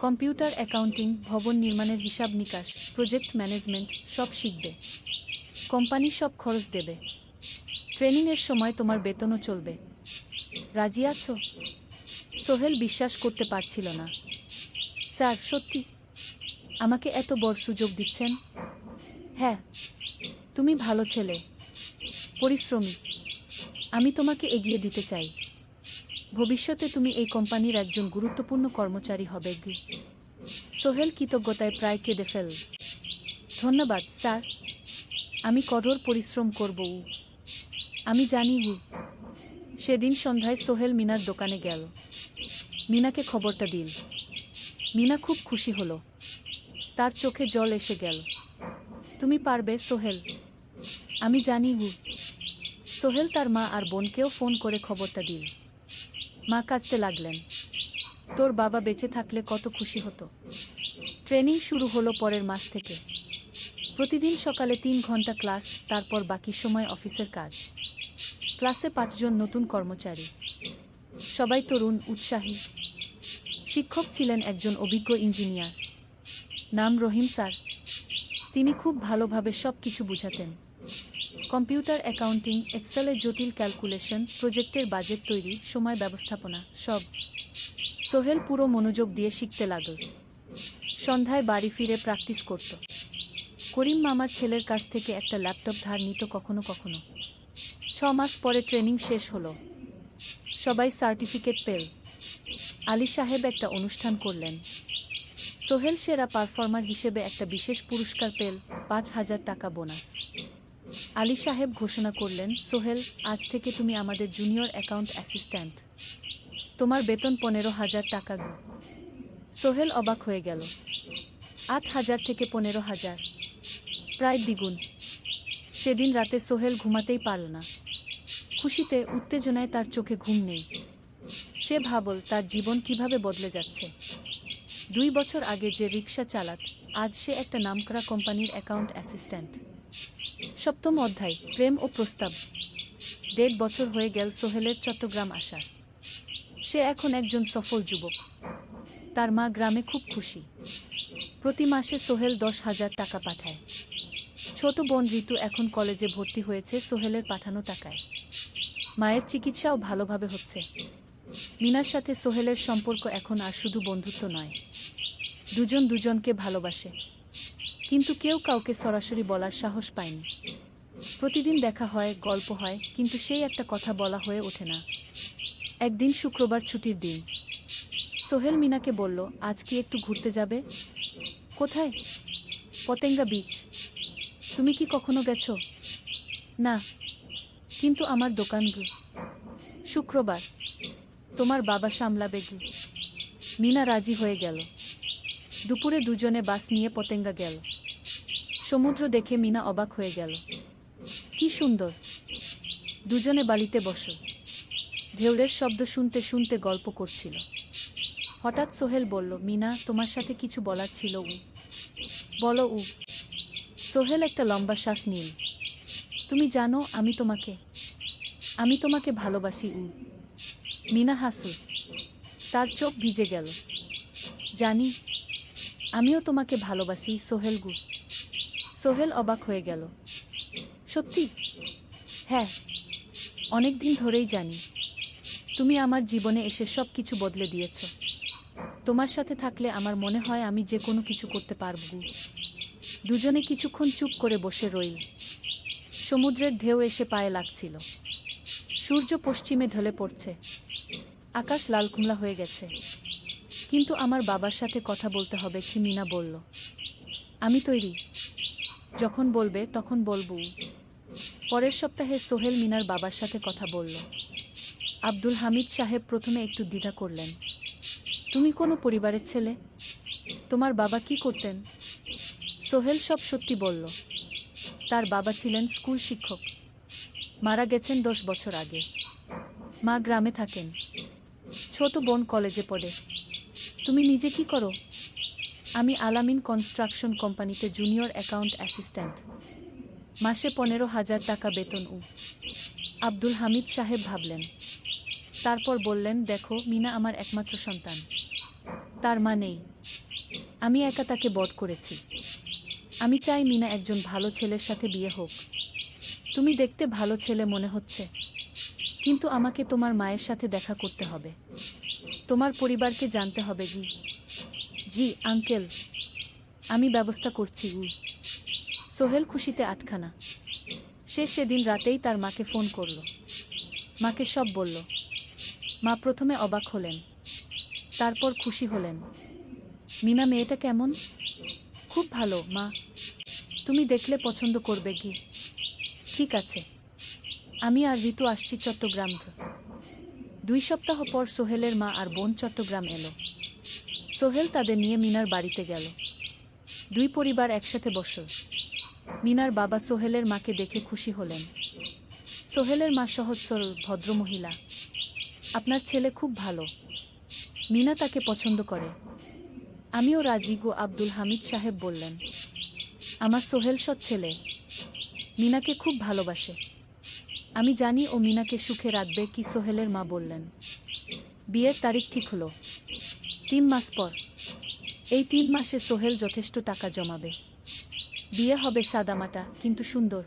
কম্পিউটার অ্যাকাউন্টিং, ভবন নির্মাণের হিসাব নিকাশ, প্রজেক্ট ম্যানেজমেন্ট সব শিখবে। কোম্পানি সব খরচ দেবে। ট্রেনিংয়ের সময় তোমার বেতনও চলবে। রাজি আছো? সোহেল বিশ্বাস করতে পারছিল না। স্যার, সত্যি? আমাকে এত বড় সুযোগ দিচ্ছেন? হ্যাঁ। তুমি ভালো ছেলে, পরিশ্রমী। আমি তোমাকে এগিয়ে দিতে চাই। ভবিষ্যতে তুমি এই কোম্পানির একজন গুরুত্বপূর্ণ কর্মচারী হবে। সোহেল কৃতজ্ঞতায় প্রায় কেঁদে ফেলল। ধন্যবাদ স্যার। আমি কঠোর পরিশ্রম করব। আমি জানি। সেদিন সন্ধ্যায় সোহেল মিনার দোকানে গেল। মিনাকে খবরটা দিল। মিনা খুব খুশি হলো। তার চোখে জল এসে গেল। তুমি পারবে সোহেল। আমি জানি। সোহেল তার মা আর বোনকেও ফোন করে খবরটা দিল। মা কাঁদতে লাগলেন। তোর বাবা বেঁচে থাকলে কত খুশি হতো। ট্রেনিং শুরু হলো পরের মাস থেকে। প্রতিদিন সকালে 3 ঘন্টা ক্লাস, তারপর বাকি সময় অফিসের কাজ। ক্লাসে 5 জন নতুন কর্মচারী। সবাই তরুণ, উৎসাহী। শিক্ষক ছিলেন একজন অভিজ্ঞ ইঞ্জিনিয়ার। নাম রহিম স্যার। তিনি খুব ভালোভাবে সব কিছু বুঝাতেন। কম্পিউটার অ্যাকাউন্টিং, এক্সেলের জটিল ক্যালকুলেশন, প্রজেক্টের বাজেট তৈরি, সময় ব্যবস্থাপনা সব। সোহেল পুরো মনোযোগ দিয়ে শিখতে লাগল। সন্ধ্যায় বাড়ি ফিরে প্র্যাকটিস করত। করিম মামার ছেলের কাছ থেকে একটা ল্যাপটপ ধার নিত কখনো কখনো। 6 মাস পরে ট্রেনিং শেষ হলো। সবাই সার্টিফিকেট পেল। আলী সাহেব একটা অনুষ্ঠান করলেন। সোহেল সেরা পারফর্মার হিসেবে একটা বিশেষ পুরস্কার পেল, 5,000 টাকা বোনাস। আলী সাহেব ঘোষণা করলেন, সোহেল, আজ থেকে তুমি আমাদের জুনিয়র অ্যাকাউন্ট অ্যাসিস্ট্যান্ট। তোমার বেতন 15,000 টাকা। সোহেল অবাক হয়ে গেল। 8,000 থেকে 15,000, প্রায় দ্বিগুণ। সেদিন রাতে সোহেল ঘুমাতেই পারল না। খুশিতে, উত্তেজনায় তার চোখে ঘুম নেই। সে ভাবল তার জীবন কিভাবে বদলে যাচ্ছে। 2 বছর আগে যে রিক্সা চালাত, আজ সে একটা নামকরা কোম্পানির অ্যাকাউন্ট অ্যাসিস্ট্যান্ট। 7ম অধ্যায়, প্রেম ও প্রস্তাব। 1.5 বছর হয়ে গেল সোহেলের চট্টগ্রাম আসার। সে এখন একজন সফল যুবক। তার মা গ্রামে খুব খুশি। প্রতি মাসে সোহেল 10,000 টাকা পাঠায়। ছোট বোন ঋতু এখন কলেজে ভর্তি হয়েছে সোহেলের পাঠানো টাকায়। মায়ের চিকিৎসাও ভালোভাবে হচ্ছে। মিনার সাথে সোহেলের সম্পর্ক এখন আর শুধু বন্ধুত্ব নয়। দুজন দুজনকে ভালোবাসে। কিন্তু কেউ কাউকে সরাসরি বলার সাহস পায়নি। প্রতিদিন দেখা হয়, গল্প হয়, কিন্তু সেই একটা কথা বলা হয়ে ওঠে না। একদিন শুক্রবার ছুটির দিন। সোহেল মিনাকে বলল, আজ কি একটু ঘুরতে যাবে? কোথায়? পতেঙ্গা বিচ। তুমি কি কখনো গেছো? না। কিন্তু আমার দোকান। শুক্রবার। তোমার বাবা সামলাবে। মিনা রাজি হয়ে গেল। দুপুরে দুজনে বাস নিয়ে পতেঙ্গা গেল। সমুদ্র দেখে মিনা অবাক হয়ে গেল। কি সুন্দর। দুজনে বালিতে বসল। ঢেউয়ের শব্দ শুনতে শুনতে গল্প করছিল। হঠাৎ সোহেল বলল, মিনা, তোমার সাথে কিছু বলার ছিল। বলো। সোহেল একটা লম্বা শ্বাস নিল। তুমি জানো আমি তোমাকে ভালোবাসি। মিনা হাসল। তার চোখ ভিজে গেল। জানি। আমিও তোমাকে ভালোবাসি সোহেল। সোহেল অবাক হয়ে গেল। সত্যি? হ্যাঁ। অনেক দিন ধরেই জানি। তুমি আমার জীবনে এসে সব কিছু বদলে দিয়েছ। তোমার সাথে থাকলে আমার মনে হয় আমি যে কোনো কিছু করতে পারব। দুজনে কিছুক্ষণ চুপ করে বসে রইল। সমুদ্রের ঢেউ এসে পায়ে লাগছিল। সূর্য পশ্চিমে ঢলে পড়ছে। আকাশ লালকুমলা হয়ে গেছে। কিন্তু আমার বাবার সাথে কথা বলতে হবে, কি মিনা বলল। আমি তৈরি। যখন বলবে তখন বলবো। পরের সপ্তাহে সোহেল মিনার বাবার সাথে কথা বলল। আব্দুল হামিদ সাহেব প্রথমে একটু দ্বিধা করলেন। তুমি কোনো পরিবারের ছেলে? তোমার বাবা কি করতেন? সোহেল সব সত্যি বলল। তার বাবা ছিলেন স্কুল শিক্ষক, মারা গেছেন 10 বছর আগে। মা গ্রামে থাকেন, ছোট বোন কলেজে পড়ে। তুমি নিজে কি করো? আমি আলামিন কনস্ট্রাকশন কোম্পানিতে জুনিয়র অ্যাকাউন্ট অ্যাসিস্ট্যান্ট, মাসে 15,000 টাকা বেতন। আব্দুল হামিদ সাহেব ভাবলেন, তারপর বললেন, দেখো মিনা আমার একমাত্র সন্তান, তার মা নেই। আমি একা তাকে বড় করেছি। আমি চাই মিনা একজন ভালো ছেলের সাথে বিয়ে হোক। তুমি দেখতে ভালো ছেলে মনে হচ্ছে, কিন্তু আমাকে তোমার মায়ের সাথে দেখা করতে হবে। তোমার পরিবারকে জানতে হবে। জি জি আঙ্কেল, আমি ব্যবস্থা করছি। সোহেল খুশিতে আটখানা। সে সেদিন রাতেই তার মাকে ফোন করল, মাকে সব বলল। মা প্রথমে অবাক হলেন, তারপর খুশি হলেন। মিনা মেয়েটা কেমন? খুব ভালো মা, তুমি দেখলে পছন্দ করবে। কি ঠিক আছে, আমি আর ঋতু আসছি চট্টগ্রাম। 2 সপ্তাহ পর সোহেলের মা আর বোন চট্টগ্রাম এলো। সোহেল তাদের নিয়ে মিনার বাড়িতে গেল। 2 পরিবার একসাথে বসল। মিনার বাবা সোহেলের মাকে দেখে খুশি হলেন। সোহেলের মা সহজ সরল ভদ্রমহিলা। আপনার ছেলে খুব ভালো, মিনা তাকে পছন্দ করে। আমিও রাজি গো, আব্দুল হামিদ সাহেব বললেন। আমার সোহেল সৎ ছেলে, মিনাকে খুব ভালোবাসে। আমি জানি ও মিনাকে সুখে রাখবে। কি সোহেলের মা বললেন। বিয়ের তারিখ ঠিক হলো 3 মাস পর। এই 3 মাসে সোহেল যথেষ্ট টাকা জমাবে। বিয়ে হবে সাদামাটা কিন্তু সুন্দর।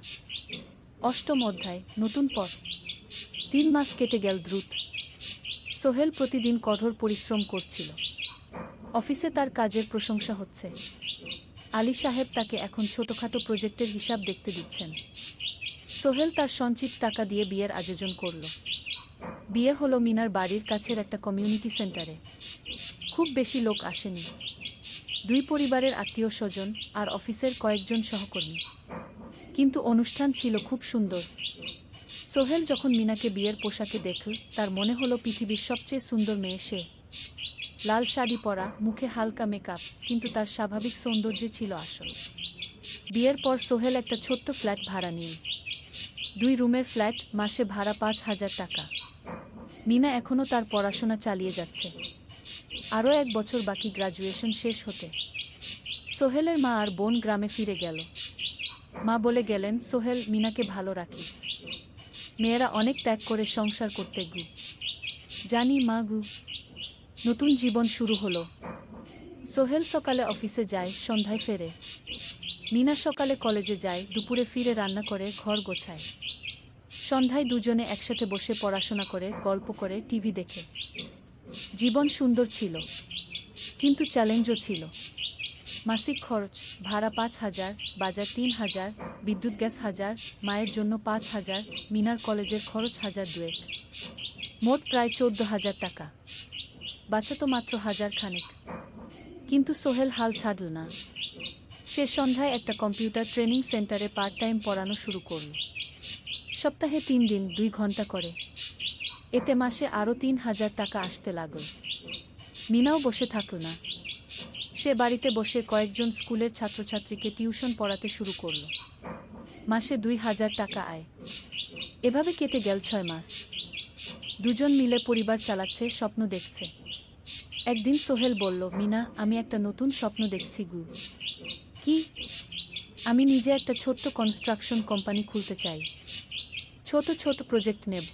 8ম অধ্যায়, নতুন পথ। 3 মাস কেটে গেল দ্রুত। সোহেল প্রতিদিন কঠোর পরিশ্রম করছিল। অফিসে তার কাজের প্রশংসা হচ্ছে। আলী সাহেব তাকে এখন ছোটখাটো প্রজেক্টের হিসাব দেখতে দিচ্ছেন। সোহেল তার সঞ্চিত টাকা দিয়ে বিয়ের আয়োজন করল। বিয়ে হলো মিনার বাড়ির কাছের একটা কমিউনিটি সেন্টারে। খুব বেশি লোক আসেনি, 2 পরিবারের আত্মীয় স্বজন আর অফিসের কয়েকজন সহকর্মী। কিন্তু অনুষ্ঠান ছিল খুব সুন্দর। সোহেল যখন মিনাকে বিয়ের পোশাকে দেখল, তার মনে হলো পৃথিবীর সবচেয়ে সুন্দর মেয়ে সে। লাল শাড়ি পরা, মুখে হালকা মেকআপ, কিন্তু তার স্বাভাবিক সৌন্দর্য ছিল আসল। বিয়ের পর সোহেল একটা ছোট্ট ফ্ল্যাট ভাড়া নিল। 2 রুমের ফ্ল্যাট, মাসে ভাড়া 5,000 টাকা। মিনা এখনও তার পড়াশোনা চালিয়ে যাচ্ছে। আরও 1 বছর বাকি গ্রাজুয়েশন শেষ হতে। সোহেলের মা আর বোন গ্রামে ফিরে গেল। মা বলে গেলেন, সোহেল, মিনাকে ভালো রাখিস। মেয়েরা অনেক ত্যাগ করে সংসার করতে গু। জানি মা গু। নতুন জীবন শুরু হলো। সোহেল সকালে অফিসে যায়, সন্ধ্যায় ফেরে। মিনা সকালে কলেজে যায়, দুপুরে ফিরে রান্না করে, ঘর গোছায়। সন্ধ্যায় দুজনে একসাথে বসে পড়াশোনা করে, গল্প করে, টিভি দেখে। জীবন সুন্দর ছিল, কিন্তু চ্যালেঞ্জও ছিল। মাসিক খরচ, ভাড়া 5,000, বাজার 3,000, বিদ্যুৎ গ্যাস 1,000, মায়ের জন্য 5,000, মিনার কলেজের খরচ 1,200। মোট প্রায় 14,000 টাকা। বাঁচা তো মাত্র 1,000 খানেক। কিন্তু সোহেল হাল ছাড়ল না। সে সন্ধ্যায় একটা কম্পিউটার ট্রেনিং সেন্টারে পার্ট টাইম পড়ানো শুরু করল। সপ্তাহে 3 দিন 2 ঘন্টা করে। এতে মাসে আরও 3,000 টাকা আসতে লাগল। মিনাও বসে থাকল না। সে বাড়িতে বসে কয়েকজন স্কুলের ছাত্রছাত্রীকে টিউশন পড়াতে শুরু করল। মাসে 2,000 টাকা আয়। এভাবে কেটে গেল 6 মাস। দুজন মিলে পরিবার চালাচ্ছে, স্বপ্ন দেখছে। একদিন সোহেল বলল, মিনা, আমি একটা নতুন স্বপ্ন দেখছি গু। কি? আমি নিজে একটা ছোট্ট কনস্ট্রাকশন কোম্পানি খুলতে চাই। ছোট ছোট প্রজেক্ট নেব,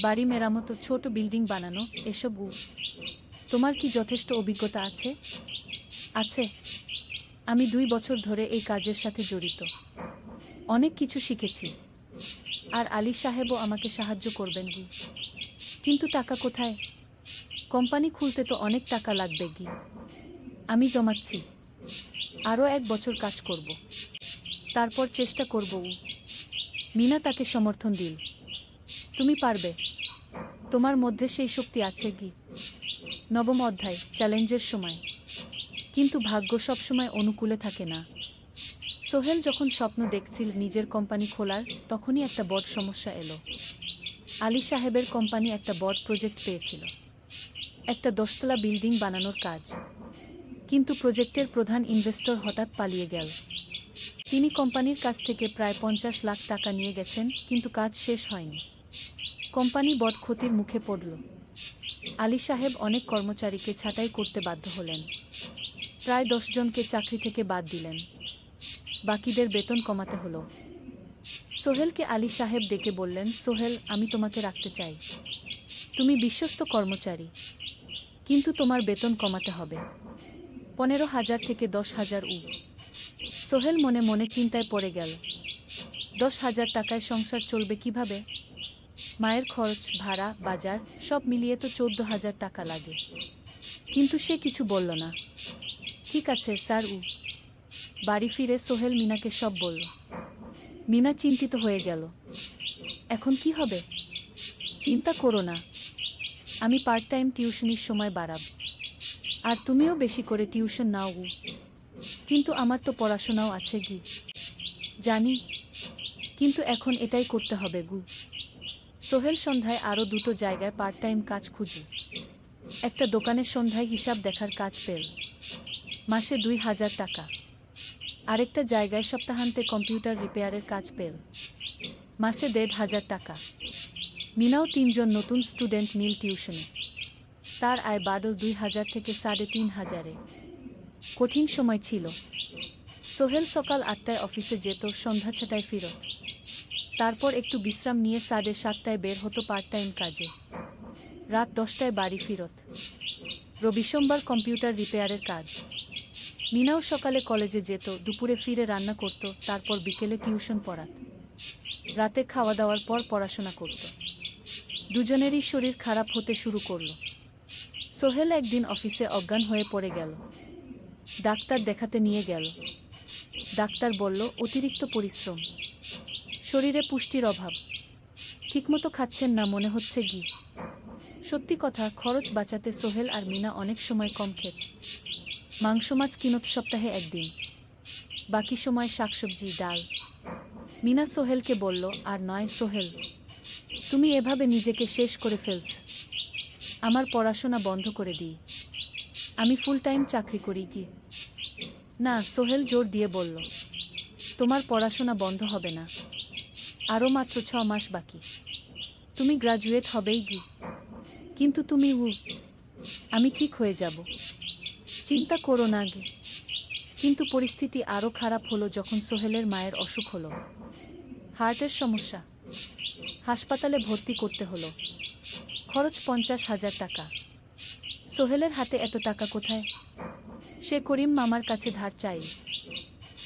বাড়ি মেরামত, ছোট বিল্ডিং বানানো, এসব গু। তোমার কি যথেষ্ট অভিজ্ঞতা আছে? আছে। আমি 2 বছর ধরে এই কাজের সাথে জড়িত। অনেক কিছু শিখেছি। আর আলী সাহেবও আমাকে সাহায্য করবেন গি। কিন্তু টাকা কোথায়? কোম্পানি খুলতে তো অনেক টাকা লাগবে গি। আমি জমাচ্ছি। আরও 1 বছর কাজ করব, তারপর চেষ্টা করব। মিনা তাকে সমর্থন দিল। তুমি পারবে, তোমার মধ্যে সেই শক্তি আছে গি। 9ম অধ্যায়, চ্যালেঞ্জের সময়। কিন্তু ভাগ্য সবসময় অনুকূলে থাকে না। সোহেল যখন স্বপ্ন দেখছিল নিজের কোম্পানি খোলার, তখনই একটা বড় সমস্যা এলো। আলী সাহেবের কোম্পানি একটা বড় প্রজেক্ট পেয়েছিল, একটা 10তলা বিল্ডিং বানানোর কাজ। কিন্তু প্রজেক্টের প্রধান ইনভেস্টর হঠাৎ পালিয়ে গেল। তিনি কোম্পানির কাছ থেকে প্রায় 50 লাখ টাকা নিয়ে গেছেন, কিন্তু কাজ শেষ হয়নি। কোম্পানি বড় ক্ষতির মুখে পড়ল। আলী সাহেব অনেক কর্মচারীকে ছাঁটাই করতে বাধ্য হলেন। প্রায় 10 জনকে চাকরি থেকে বাদ দিলেন। বাকিদের বেতন কমাতে হলো। সোহেলকে আলী সাহেব ডেকে বললেন, সোহেল, আমি তোমাকে রাখতে চাই। তুমি বিশ্বস্ত কর্মচারী, কিন্তু তোমার বেতন কমাতে হবে 15,000 থেকে 10,000 সোহেল মনে মনে চিন্তায় পড়ে গেল। 10,000 টাকায় সংসার চলবে কিভাবে? মায়ের খরচ, ভাড়া, বাজার সব মিলিয়ে তো 14,000 টাকা লাগে। কিন্তু সে কিছু বলল না। ঠিক আছে স্যার। বাড়ি ফিরে সোহেল মিনাকে সব বলল। মিনা চিন্তিত হয়ে গেল। এখন কি হবে? চিন্তা করো না, আমি পার্ট টাইম টিউশনির সময় বাড়াব, আর তুমিও বেশি করে টিউশন নাও। কিন্তু আমার তো পড়াশোনাও আছে গি। জানি, কিন্তু এখন এটাই করতে হবে গু। সোহেল সন্ধ্যায় আরও 2টো জায়গায় পার্ট টাইম কাজ খুঁজে। একটা দোকানের সন্ধ্যায় হিসাব দেখার কাজ পেল, মাসে 2,000 টাকা। আরেকটা জায়গায় সপ্তাহান্তে কম্পিউটার রিপেয়ারের কাজ পেল, মাসে 1,500 টাকা। মিনাও 3 জন নতুন স্টুডেন্ট নিল টিউশনে। তার আয় বাড়ল 2,000 থেকে 3,500-এ। কঠিন সময় ছিল। সোহেল সকাল 8টায় অফিসে যেত, সন্ধ্যা 6টায় ফিরত। তারপর একটু বিশ্রাম নিয়ে 7:30টায় বের হতো পার্ট টাইম কাজে। রাত 10টায় বাড়ি ফিরত। রবি সোমবার কম্পিউটার রিপেয়ারের কাজ। মিনাও সকালে কলেজে যেত, দুপুরে ফিরে রান্না করত, তারপর বিকেলে টিউশন পড়াত। রাতে খাওয়া দাওয়ার পর পড়াশোনা করত। দুজনেরই শরীর খারাপ হতে শুরু করল। সোহেল একদিন অফিসে অজ্ঞান হয়ে পড়ে গেল। ডাক্তার দেখাতে নিয়ে গেল। ডাক্তার বলল, অতিরিক্ত পরিশ্রম, শরীরে পুষ্টির অভাব, ঠিকমতো খাচ্ছেন না মনে হচ্ছে গি। সত্যি কথা, খরচ বাঁচাতে সোহেল আর মিনা অনেক সময় কম খেত। মাংস মাছ কিনত সপ্তাহে একদিন, বাকি সময় শাকসবজি, ডাল। মিনা সোহেলকে বলল, আর নয় সোহেল, তুমি এভাবে নিজেকে শেষ করে ফেলছ। আমার পড়াশোনা বন্ধ করে দিই, আমি ফুল টাইম চাকরি করি কি। না, সোহেল জোর দিয়ে বলল, তোমার পড়াশোনা বন্ধ হবে না। আরও মাত্র 6 মাস বাকি, তুমি গ্রাজুয়েট হবেই গি। কিন্তু তুমি আমি ঠিক হয়ে যাব, চিন্তা করো না গে। কিন্তু পরিস্থিতি আরও খারাপ হলো যখন সোহেলের মায়ের অসুখ হলো। হার্টের সমস্যা। হাসপাতালে ভর্তি করতে হলো। খরচ 50,000 টাকা। সোহেলের হাতে এত টাকা কোথায়? সে করিম মামার কাছে ধার চাই।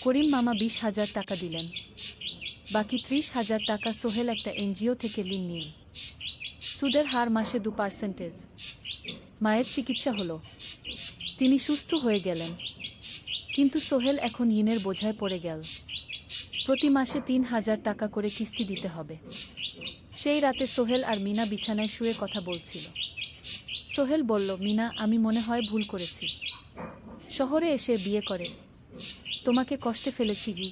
করিম মামা 20,000 টাকা দিলেন। বাকি 30,000 টাকা সোহেল একটা এনজিও থেকে ঋণ নিল। সুদের হার মাসে 2%। মায়ের চিকিৎসা হলো, তিনি সুস্থ হয়ে গেলেন। কিন্তু সোহেল এখন ঋণের বোঝায় পড়ে গেল। প্রতি মাসে 3,000 টাকা করে কিস্তি দিতে হবে। সেই রাতে সোহেল আর মিনা বিছানায় শুয়ে কথা বলছিল। সোহেল বলল, মিনা, আমি মনে হয় ভুল করেছি। শহরে এসে বিয়ে করে তোমাকে কষ্টে ফেলেছি গি।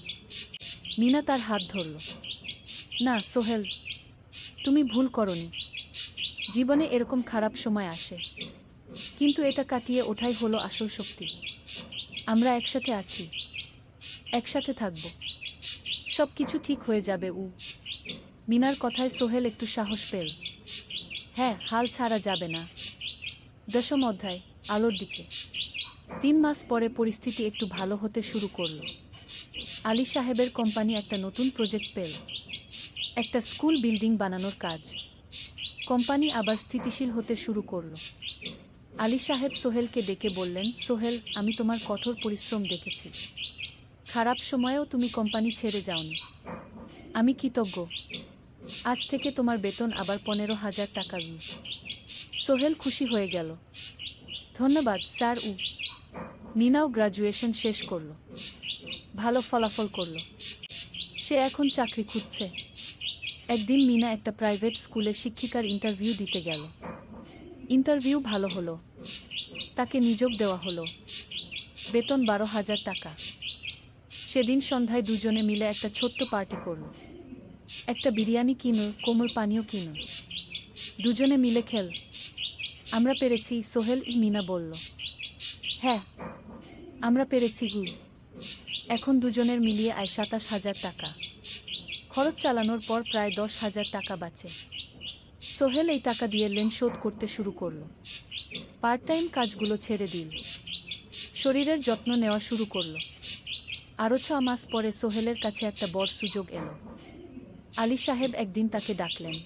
মিনা তার হাত ধরল। না সোহেল, তুমি ভুল করনি। জীবনে এরকম খারাপ সময় আসে, কিন্তু এটা কাটিয়ে ওঠাই হলো আসল শক্তি। আমরা একসাথে আছি, একসাথে থাকব, সব কিছু ঠিক হয়ে যাবে। মিনার কথায় সোহেল একটু সাহস পেল। হ্যাঁ, হাল ছাড়া যাবে না। 10ম অধ্যায়, আলোর দিকে। 3 মাস পরে পরিস্থিতি একটু ভালো হতে শুরু করল। আলী সাহেবের কোম্পানি একটা নতুন প্রজেক্ট পেল, একটা স্কুল বিল্ডিং বানানোর কাজ। কোম্পানি আবার স্থিতিশীল হতে শুরু করল। আলী সাহেব সোহেলকে ডেকে বললেন, সোহেল, আমি তোমার কঠোর পরিশ্রম দেখেছি। খারাপ সময়েও তুমি কোম্পানি ছেড়ে যাওনি। আমি কৃতজ্ঞ। আজ থেকে তোমার বেতন আবার 15,000 টাকা। সোহেল খুশি হয়ে গেল। ধন্যবাদ স্যার। মিনাও গ্রাজুয়েশন শেষ করল, ভালো ফলাফল করল। সে এখন চাকরি খুঁজছে। একদিন মিনা একটা প্রাইভেট স্কুলে শিক্ষিকার ইন্টারভিউ দিতে গেল। ইন্টারভিউ ভালো হলো, তাকে নিয়োগ দেওয়া হলো। বেতন 12,000 টাকা। সেদিন সন্ধ্যায় দুজনে মিলে একটা ছোট্ট পার্টি করল। একটা বিরিয়ানি কিনো, কোমল পানীয় কিনো। দুজনে মিলে খেল। আমরা পেরেছি, সোহেল মিনা বলল। হ্যাঁ, আমরা পেরেছি গু। এখন দুজনের মিলিয়ে আয় ২৭,০০০ টাকা। খরচ চালানোর পর প্রায় ১০,০০০ টাকা বাঁচে। সোহেল এই টাকা দিয়ে লোন শোধ করতে শুরু করল। পার্ট টাইম কাজগুলো ছেড়ে দিল। শরীরের যত্ন নেওয়া শুরু করল। আরও ৬ মাস পরে সোহেলের কাছে একটা বড় সুযোগ এলো। আলী সাহেব একদিন তাকে ডাকলেন।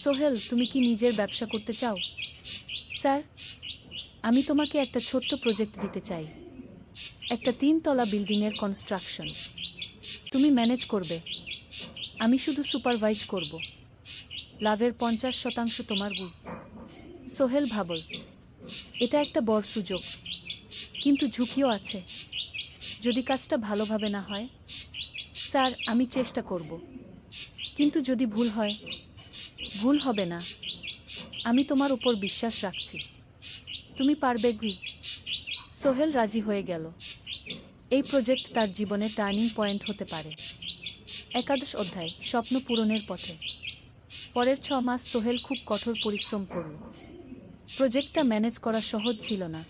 সোহেল, তুমি কি নিজের ব্যবসা করতে চাও? স্যার, আমি তোমাকে একটা ছোট্ট প্রজেক্ট দিতে চাই। একটা ৩ তলা বিল্ডিংয়ের কনস্ট্রাকশন। তুমি ম্যানেজ করবে, আমি শুধু সুপারভাইজ করব। লাভের ৫০% তোমার গু। সোহেল ভাবল, এটা একটা বড় সুযোগ, কিন্তু ঝুঁকিও আছে। যদি কাজটা ভালোভাবে না হয়? স্যার, আমি চেষ্টা করব, কিন্তু যদি ভুল হয়? ভুল হবে না, আমি তোমার উপর বিশ্বাস রাখছি। তুমি পারবে গু। সোহেল রাজি হয়ে গেল। এই প্রজেক্ট তার জীবনে টার্নিং পয়েন্ট হতে পারে। একাদশ অধ্যায়, স্বপ্ন পূরণের পথে। পরের ৬ মাস সোহেল খুব কঠোর পরিশ্রম করল। প্রজেক্টটা ম্যানেজ করা সহজ ছিল না।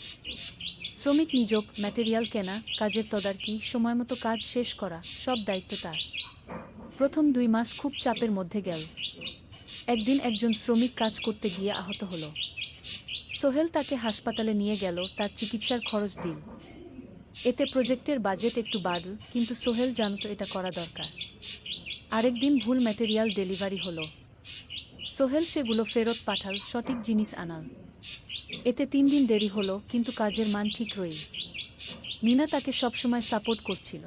শ্রমিক নিয়োগ, ম্যাটেরিয়াল কেনা, কাজের তদারকি, সময়মতো কাজ শেষ করা, সব দায়িত্ব তার। প্রথম ২ মাস খুব চাপের মধ্যে গেল। একদিন একজন শ্রমিক কাজ করতে গিয়ে আহত হলো। সোহেল তাকে হাসপাতালে নিয়ে গেল, তার চিকিৎসার খরচ দিল। এতে প্রজেক্টের বাজেট একটু বাড়ল, কিন্তু সোহেল জানত এটা করা দরকার। আরেকদিন ভুল ম্যাটেরিয়াল ডেলিভারি হলো। সোহেল সেগুলো ফেরত পাঠাল, সঠিক জিনিস আনাল। এতে ৩ দিন দেরি হলো, কিন্তু কাজের মান ঠিক রইল। মিনা তাকে সবসময় সাপোর্ট করছিল।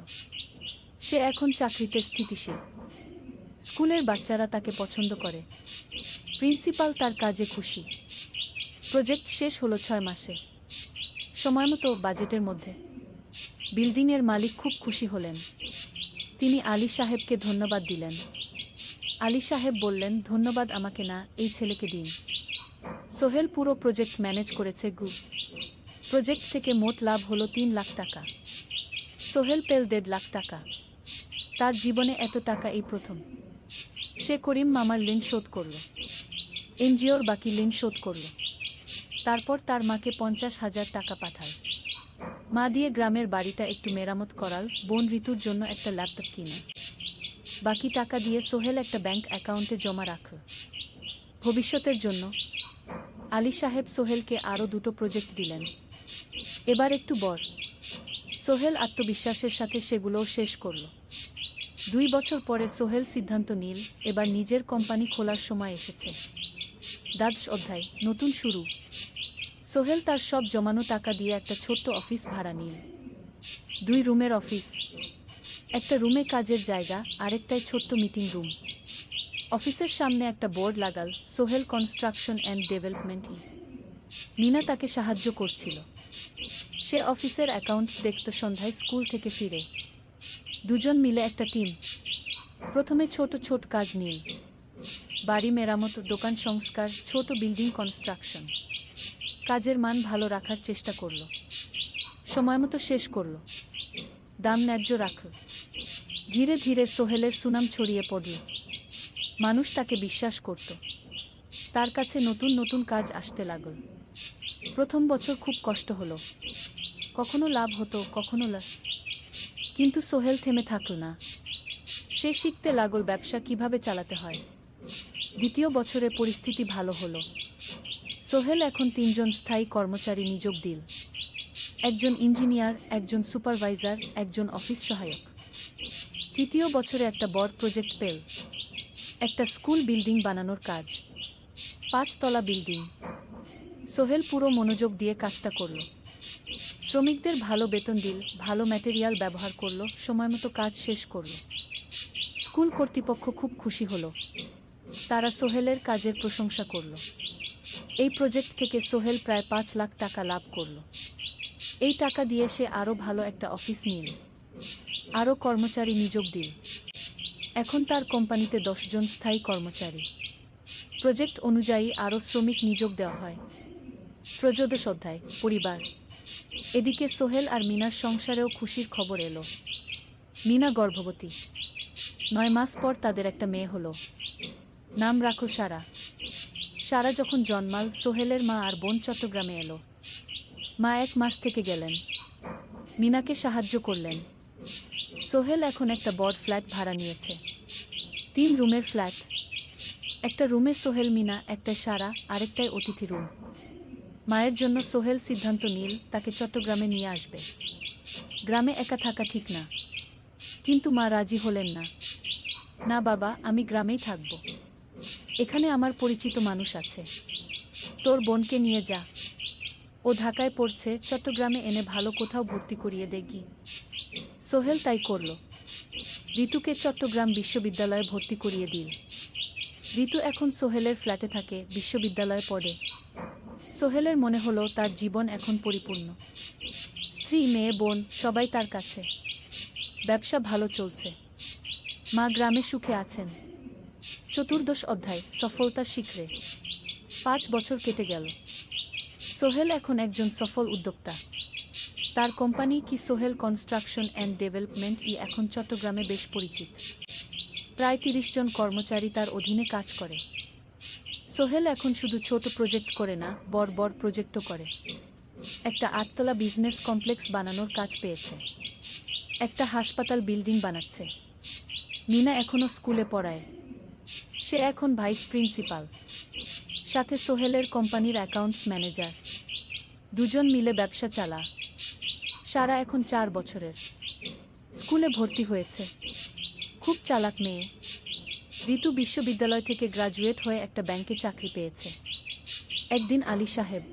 সে এখন চাকরিতে স্থিতিশীল। স্কুলের বাচ্চারা তাকে পছন্দ করে। প্রিন্সিপাল তার কাজে খুশি। প্রজেক্ট শেষ হলো ৬ মাসে, সময়মতো, বাজেটের মধ্যে। বিল্ডিংয়ের মালিক খুব খুশি হলেন। তিনি আলী সাহেবকে ধন্যবাদ দিলেন। আলী সাহেব বললেন, ধন্যবাদ আমাকে না, এই ছেলেকে দিন। সোহেল পুরো প্রজেক্ট ম্যানেজ করেছে গু। প্রজেক্ট থেকে মোট লাভ হলো ৩ লাখ টাকা। সোহেল পেল ১.৫ লাখ টাকা। তার জীবনে এত টাকা এই প্রথম। সে করিম মামার ঋণ শোধ করল। এনজিওর বাকি ঋণ শোধ করল। তারপর তার মাকে ৫০,০০০ টাকা পাঠাল। মা দিয়ে গ্রামের বাড়িটা একটু মেরামত করাল, বোন ঋতুর জন্য একটা ল্যাপটপ কিনে। বাকি টাকা দিয়ে সোহেল একটা ব্যাংক অ্যাকাউন্টে জমা রাখল ভবিষ্যতের জন্য। আলী সাহেব সোহেলকে আরও ২টো প্রজেক্ট দিলেন, এবার একটু বড়। সোহেল আত্মবিশ্বাসের সাথে সেগুলোও শেষ করল। ২ বছর পরে সোহেল সিদ্ধান্ত নিল, এবার নিজের কোম্পানি খোলার সময় এসেছে। দ্বাদশ অধ্যায়, নতুন শুরু। সোহেল তার সব জমানো টাকা দিয়ে একটা ছোট্ট অফিস ভাড়া নিল। ২ রুমের অফিস। একটা রুমে কাজের জায়গা, আরেকটায় ছোট্ট মিটিং রুম। অফিসের সামনে একটা বোর্ড লাগাল, Sohel construction and development. Mina তাকে সাহায্য করছিল। সে অফিসের অ্যাকাউন্টস দেখত সন্ধ্যায় স্কুল থেকে ফিরে। দুজন মিলে একটা টিম। প্রথমে ছোট ছোট কাজ নিল, বাড়ি মেরামত, দোকান সংস্কার, ছোট বিল্ডিং কনস্ট্রাকশন। কাজের মান ভালো রাখার চেষ্টা করল, সময়মতো শেষ করল, দাম ন্যায্য রাখল। ধীরে ধীরে সোহেলের সুনাম ছড়িয়ে পড়ল। মানুষ তাকে বিশ্বাস করত। তার কাছে নতুন নতুন কাজ আসতে লাগল। প্রথম বছর খুব কষ্ট হলো, কখনো লাভ হতো, কখনো লস। কিন্তু সোহেল থেমে থাকল না। সে শিখতে লাগল ব্যবসা কিভাবে চালাতে হয়। দ্বিতীয় বছরে পরিস্থিতি ভালো হলো। সোহেল এখন ৩ জন স্থায়ী কর্মচারী নিয়োগ দিল। একজন ইঞ্জিনিয়ার, একজন সুপারভাইজার, একজন অফিস সহায়ক। তৃতীয় বছরে একটা বড় প্রজেক্ট পেল, একটা স্কুল বিল্ডিং বানানোর কাজ। ৫ তলা বিল্ডিং। সোহেল পুরো মনোযোগ দিয়ে কাজটা করল। শ্রমিকদের ভালো বেতন দিল, ভালো ম্যাটেরিয়াল ব্যবহার করল, সময়মতো কাজ শেষ করল। স্কুল কর্তৃপক্ষ খুব খুশি হলো। তারা সোহেলের কাজের প্রশংসা করল। এই প্রজেক্ট থেকে সোহেল প্রায় ৫ লাখ টাকা লাভ করল। এই টাকা দিয়ে সে আরও ভালো একটা অফিস নিল, আরও কর্মচারী নিয়োগ দিল। এখন তার কোম্পানিতে ১০ জন স্থায়ী কর্মচারী। প্রজেক্ট অনুযায়ী আরও শ্রমিক নিয়োগ দেওয়া হয়। ত্রয়োদশ অধ্যায়, পরিবার। এদিকে সোহেল আর মিনার সংসারেও খুশির খবর এলো। মিনা গর্ভবতী। 9 মাস পর তাদের একটা মেয়ে হলো। নাম রাখো সারা। সারা যখন জন্মাল, সোহেলের মা আর বোন চট্টগ্রামে এলো। মা 1 মাস থেকে গেলেন। মিনাকে সাহায্য করলেন। সোহেল এখন একটা বড় ফ্ল্যাট ভাড়া নিয়েছে। 3 রুমের ফ্ল্যাট। একটা রুমে সোহেল, মিনা, একটায় সারা, আরেকটায় অতিথি রুম। মায়ের জন্য সোহেল সিদ্ধান্ত নিল তাকে চট্টগ্রামে নিয়ে আসবে। গ্রামে একা থাকা ঠিক না। কিন্তু মা রাজি হলেন না। না বাবা, আমি গ্রামেই থাকব। এখানে আমার পরিচিত মানুষ আছে। তোর বোনকে নিয়ে যা। ও ঢাকায় পড়ছে, চট্টগ্রামে এনে ভালো কোথাও ভর্তি করিয়ে দেখি। সোহেল তাই করল। ঋতুকে চট্টগ্রাম বিশ্ববিদ্যালয়ে ভর্তি করিয়ে দিল। ঋতু এখন সোহেলের ফ্ল্যাটে থাকে, বিশ্ববিদ্যালয়ে পড়ে। সোহেলের মনে হলো তার জীবন এখন পরিপূর্ণ। স্ত্রী, মেয়ে, বোন সবাই তার কাছে। ব্যবসা ভালো চলছে। মা গ্রামে সুখে আছেন। চতুর্দশ অধ্যায়, সফলতার শিখরে। 5 বছর কেটে গেল। সোহেল এখন একজন সফল উদ্যোক্তা। তার কোম্পানি কি সোহেল কনস্ট্রাকশন অ্যান্ড ডেভেলপমেন্ট এখন চট্টগ্রামে বেশ পরিচিত। প্রায় 30 জন কর্মচারী তার অধীনে কাজ করে। সোহেল এখন শুধু ছোট প্রজেক্ট করে না, বড় বড় প্রজেক্টও করে। একটা 8তলা বিজনেস কমপ্লেক্স বানানোর কাজ পেয়েছে। একটা হাসপাতাল বিল্ডিং বানাচ্ছে। মিনা এখনো স্কুলে পড়ায়। সে এখন ভাইস প্রিন্সিপাল। সাথে সোহেলের কোম্পানির অ্যাকাউন্টস ম্যানেজার। দুজন মিলে ব্যবসা চালা। সারা এখন 4 বছরের। স্কুলে ভর্তি হয়েছে। খুব চালাক মেয়ে। ঋতু বিশ্ববিদ্যালয় থেকে গ্রাজুয়েট হয়ে একটা ব্যাংকে চাকরি পেয়েছে। একদিন আলী সাহেব